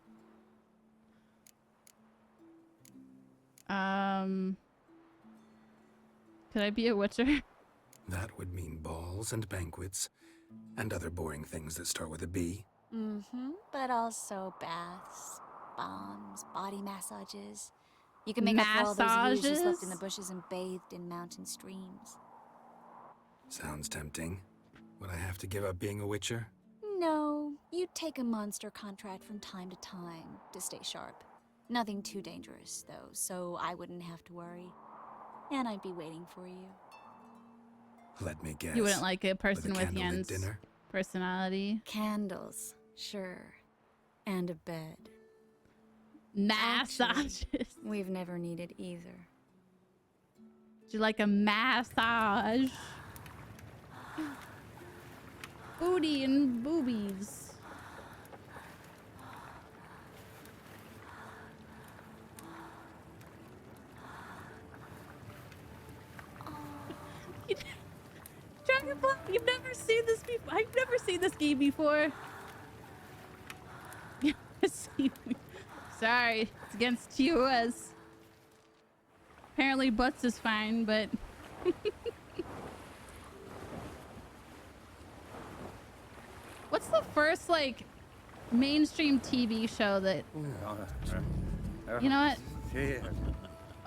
Could I be a witcher? That would mean balls and banquets, and other boring things that start with a B. Mm-hmm, but also baths, bombs, body massages. You can make up for all those years you slept in the bushes and bathed in mountain streams. Sounds tempting. Would I have to give up being a witcher? No, you'd take a monster contract from time to time to stay sharp. Nothing too dangerous, though, so I wouldn't have to worry. And I'd be waiting for you. Let me guess. You wouldn't like a person with candlelit Yen's dinner? personality? Candles, sure. And a bed. Massages. Actually, we've never needed either. Would you like a massage? Booty and boobies. Dragonfly, you've never seen this before. I've never seen this game before. Sorry, it's against TOS. Apparently butts is fine, but what's the first like mainstream TV show that you know what?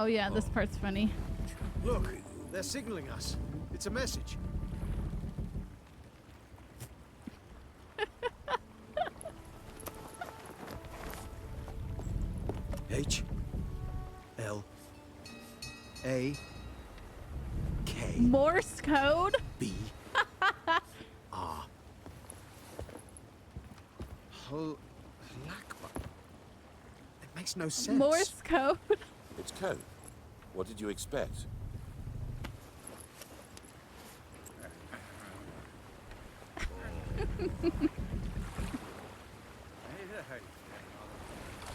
Oh yeah, this part's funny. Look, they're signaling us. It's a message. H L A K Morse code? B R It makes no sense. Morse code? It's code. What did you expect?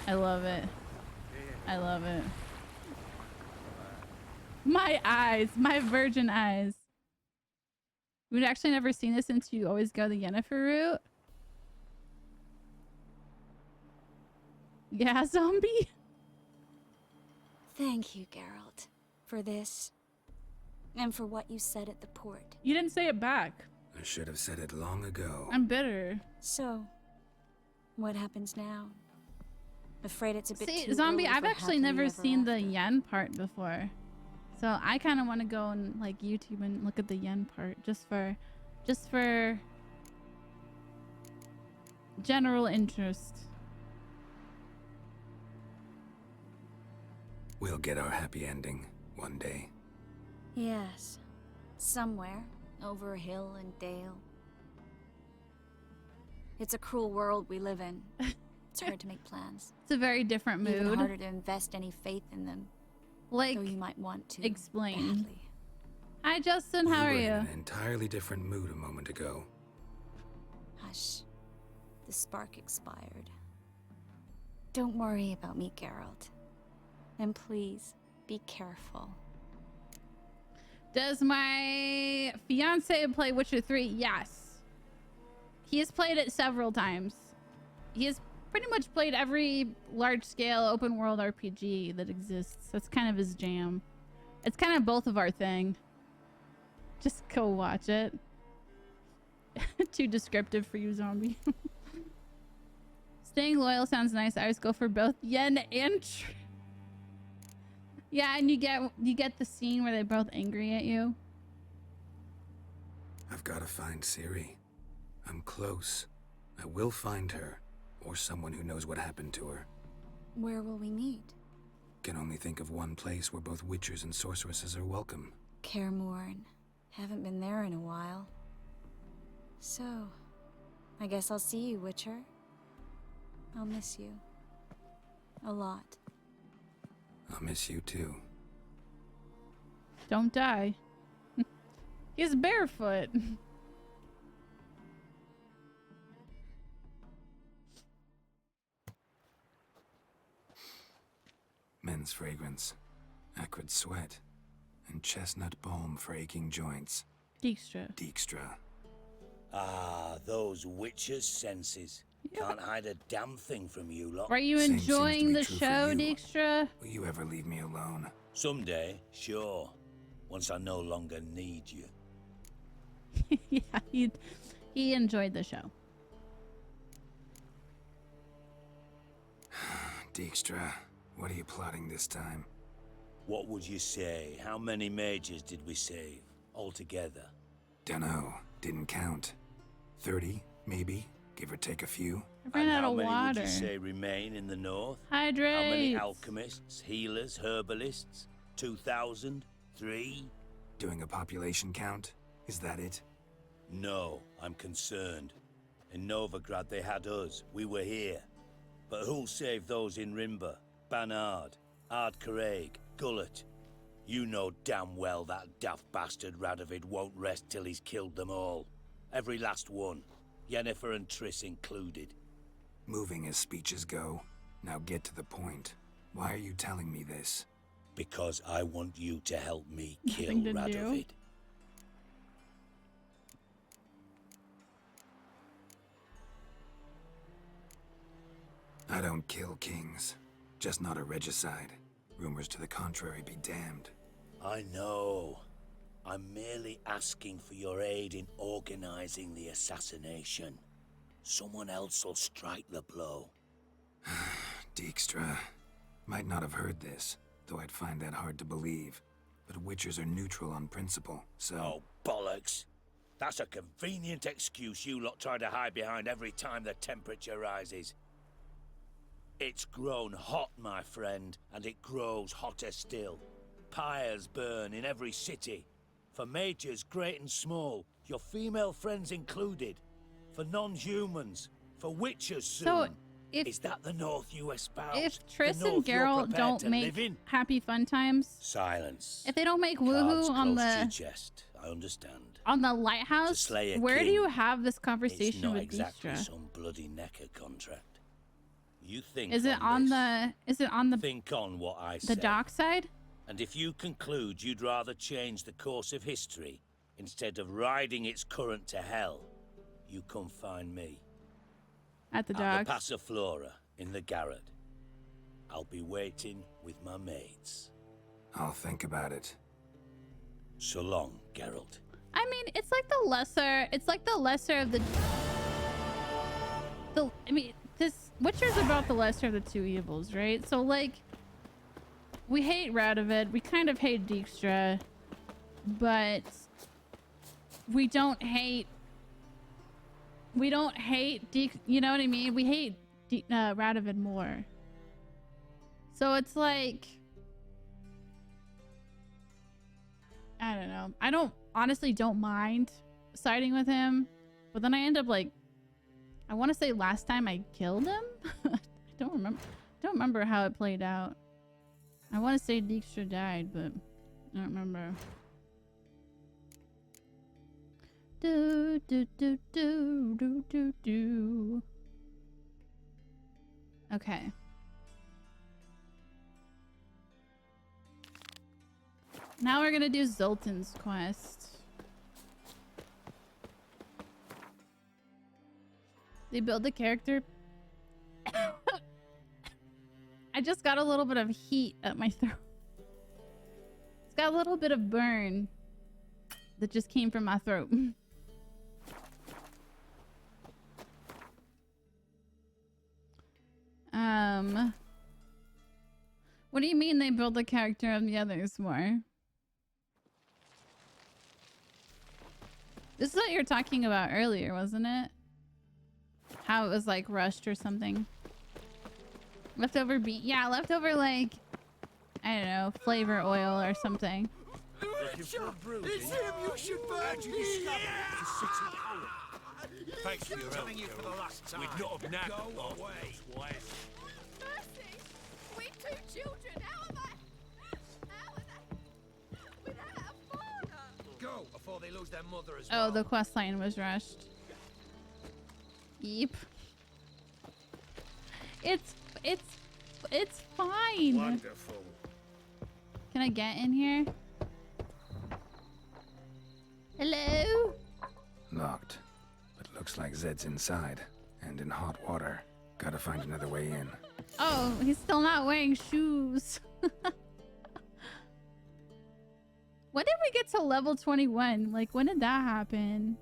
I love it. I love it. My eyes, my virgin eyes. We've actually never seen this since you always go the Yennefer route. Yeah, zombie. Thank you, Geralt, for this. And for what you said at the port. You didn't say it back. I should have said it long ago. I'm bitter. So, what happens now? Afraid it's a bit See, too zombie, early I've for actually happily never ever seen the after. yen part before. So I kind of want to go and like YouTube and look at the yen part just for general interest. We'll get our happy ending one day. Yes. Somewhere. Over hill and dale. It's a cruel world we live in. It's hard to make plans. It's a very different mood. Even harder to invest any faith in them. Like, though you might want to. explain. Badly. Hi, Justin. How are were you? in an entirely different mood a moment ago. Hush. The spark expired. Don't worry about me, Geralt. And please, be careful. Does my fiance play Witcher 3? Yes. He has played it several times. He has pretty much played every large-scale open-world RPG that exists. That's kind of his jam. It's kind of both of our thing. Go watch it. Too descriptive for you, zombie. Staying loyal sounds nice. I always go for both Yen and yeah, and you get the scene where they're both angry at you. I've got to find Ciri. I'm close. I will find her, or someone who knows what happened to her. Where will we meet? Can only think of one place where both witchers and sorceresses are welcome. Kaer Morhen. Haven't been there in a while. So, I guess I'll see you, Witcher. I'll miss you. A lot. I'll miss you too. Don't die. He's barefoot. Men's fragrance, acrid sweat, and chestnut balm for aching joints. Dijkstra. Ah, those witches' senses. Can't hide a damn thing from you lot. Are you enjoying the show, Dijkstra? Will you ever leave me alone? Someday, sure. Once I no longer need you. Yeah, he enjoyed the show. Dijkstra, what are you plotting this time? What would you say? How many mages did we save altogether? Dunno. Didn't count. 30, maybe, give or take a few. Ran out of water. How many would you water. say remain in the north? Hydrate. How many alchemists, healers, herbalists? 2,000? 3? Doing a population count? Is that it? No, I'm concerned. In Novigrad they had us. We were here. But who'll save those in Rimba? Banard, Ardcaraig, Gullet? You know damn well that daft bastard Radovid won't rest till he's killed them all. Every last one. Yennefer and Triss included. Moving as speeches go. Now get to the point. Why are you telling me this? Because I want you to help me kill Nothing to do. Radovid. I don't kill kings. Just not a regicide. Rumors to the contrary be damned. I know. I'm merely asking for your aid in organizing the assassination. Someone else will strike the blow. Dijkstra. Might not have heard this, though I'd find that hard to believe. But witchers are neutral on principle, so... Oh, bollocks. That's a convenient excuse you lot try to hide behind every time the temperature rises. It's grown hot, my friend, and it grows hotter still. Pyres burn in every city. For mages great and small, your female friends included. For non-humans, for witchers soon. So, is that the North you espouse? If The Triss and North you're Geralt prepared don't to make live in? happy fun times, Silence. if they don't make Cards woohoo on close to your the chest. I understand. lighthouse, slay a where do king, you have this It's conversation not with exactly Dijkstra? some bloody necker contract. You think Is it on the Think on what I the said. dock side? And if you conclude you'd rather change the course of history instead of riding its current to hell, you come find me. At the At docks? the Passiflora in the garret. I'll be waiting with my mates. I'll think about it. So long, Geralt. I mean, it's like the lesser of the this Witcher's about the lesser of the two evils, right? So like, we hate Radovid, we kind of hate Dijkstra, but we don't hate you know what I mean? We hate Radovid more. So it's like, I don't know. I honestly don't mind siding with him, but then I end up like, I want to say last time I killed him. I don't remember how it played out. I want to say Dijkstra died, but I don't remember. Do do do do do do do. Okay. Now we're gonna do Zoltan's quest. They build the character. I just got a little bit of heat at my throat. It's got a little bit of burn. that just came from my throat. What do you mean they build the character of the others more? This is what you were talking about earlier, wasn't it? How it was like rushed or something. Leftover bean. Yeah, leftover like, I don't know, flavor oil or something. It's him, you should burn. How'd you discover it? The city column. Thanks for your help, you for the last time. We'd not have napped. Go away. Twice. Mercy! We two children, how am I without a father? Go before they lose their mother as Oh, well. the quest line was rushed. Yep. It's fine. Wonderful. Can I get in here? Hello? Locked. But looks like Zed's inside. And in hot water. Gotta find another way in. Oh, he's still not wearing shoes. When did we get to level 21? Like, when did that happen?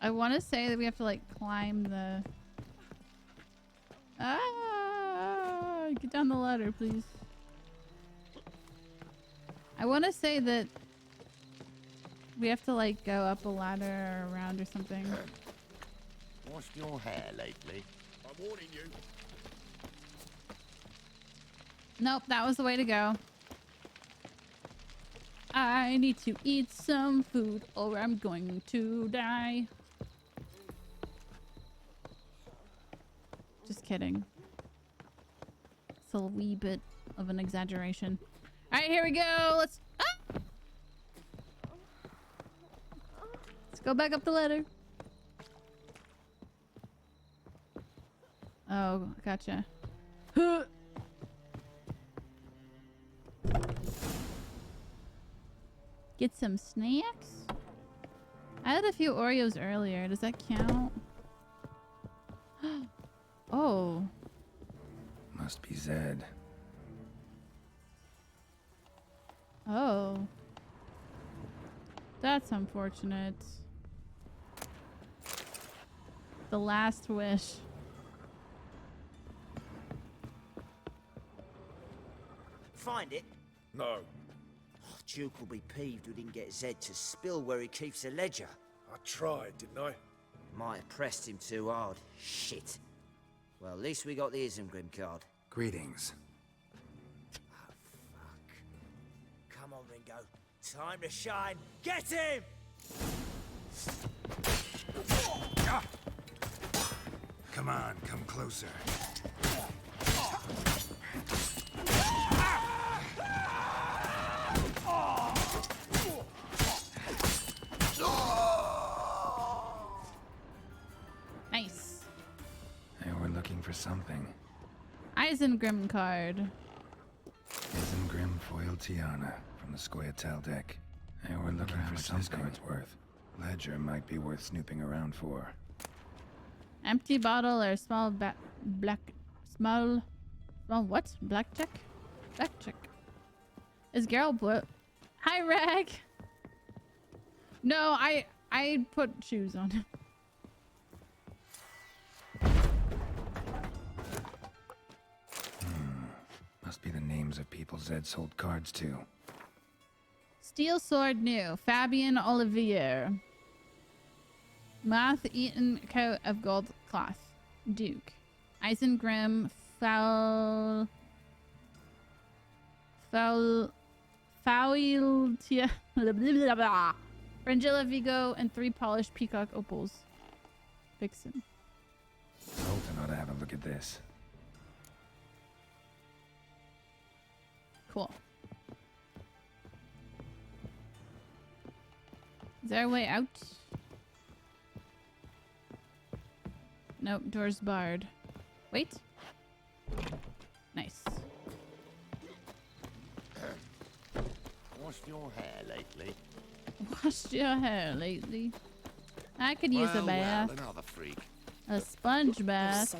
I want to say that we have to like climb the... Get down the ladder, please. I want to say that we have to like go up a ladder or around or something. Washed your hair lately? I'm warning you. Nope, that was the way to go. I need to eat some food or I'm going to die. Just kidding. It's a wee bit of an exaggeration. All right, here we go. Let's go back up the ladder. Oh, gotcha. Get some snacks. I had a few Oreos earlier. Does that count? Oh. Must be Zed. Oh. That's unfortunate. The last wish. Find it? No. Duke will be peeved we didn't get Zed to spill where he keeps the ledger. I tried, didn't I? Might have pressed him too hard. Shit. Well, at least we got the Isengrim card. Greetings. Oh, fuck. Come on, Ringo. Time to shine. Get him! Come on, come closer. Nice. Hey, we're looking for something. Isengrim card. Isengrim foil Tiana from the Scoia'tael deck. Hey, we're looking for something. This card's worth. Ledger might be worth snooping around for. Empty bottle or small small what? Blackjack? Blackjack. Is Vegelbud? Hi, Rag. No, I put shoes on him. Must be the names of people Zed sold cards to. Steel sword new. Fabian Olivier. Moth-eaten coat of gold cloth. Duke. Isengrim Fringilla Vigo and 3 polished peacock opals. Vixen. Sultan ought to have a look at this. Cool. Is there a way out? Nope, door's barred. Wait. Nice. Washed your hair lately? What? washed your hair lately? I could use a bath. Well, another freak. A sponge bath.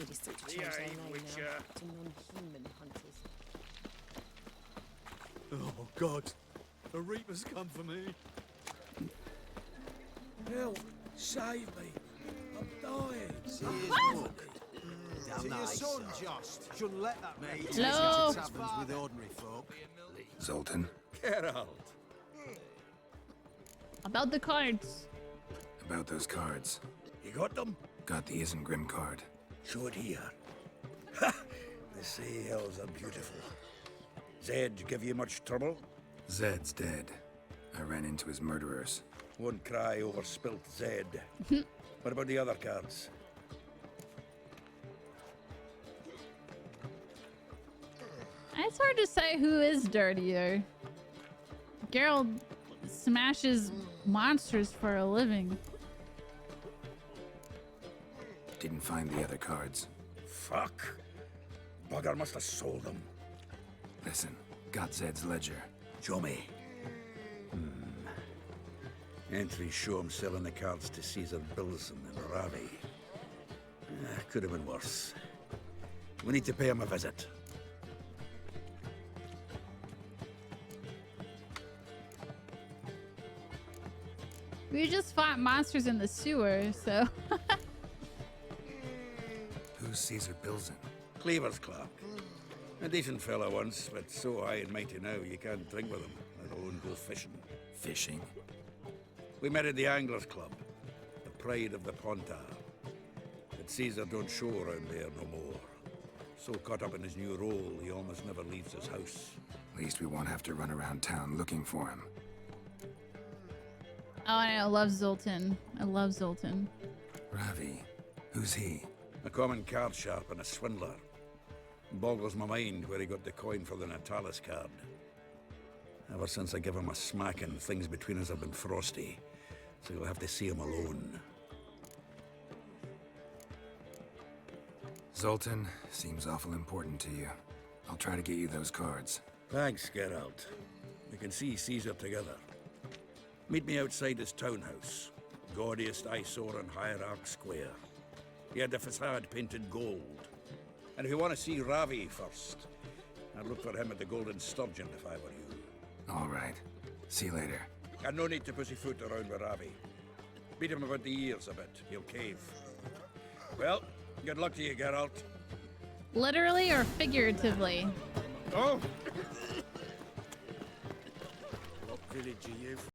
Oh, God. The Reaper's come for me. Help! Save me! I'm dying! To your son, just. Shouldn't let that man. Hello? It happens with ordinary folk. Zoltan, Get out! About the cards. about those cards. You got them? Got the Isengrim card. Show it here. Ha! The sea hills are beautiful. Zed give you much trouble? Zed's dead. I ran into his murderers. Won't cry over spilt Zed. What about the other cards? It's hard to say who is dirtier. Geralt smashes monsters for a living. Didn't find the other cards. Fuck. Bugger must have sold them. Listen, got Zed's ledger. Show me. Entries show him selling the cards to Caesar Bilson and Ravi. Could have been worse. We need to pay him a visit. We just fought monsters in the sewer, so... Who's Caesar Bilson? Cleaver's clerk. A decent fellow once, but so high and mighty now you can't drink with him, let alone go fishing. Fishing? We met at the Anglers Club, the pride of the Pontar. But Caesar don't show around there no more. So caught up in his new role, he almost never leaves his house. At least we won't have to run around town looking for him. Oh, I love Zoltan. I love Zoltan. Ravi. Who's he? A common card sharp and a swindler. Boggles my mind where he got the coin for the Natalis card. Ever since I gave him a smacking, things between us have been frosty. So you'll have to see him alone. Zoltan, seems awful important to you. I'll try to get you those cards. Thanks, Geralt. We can see Caesar together. Meet me outside his townhouse. Gaudiest eyesore on Hierarch Square. He had the facade painted gold. And if you want to see Ravi first, I'd look for him at the Golden Sturgeon if I were you. All right. See you later. And no need to pussyfoot around with Ravi. Beat him about the ears a bit. He'll cave. Well, good luck to you, Geralt. Literally or figuratively? Oh! What village are you from?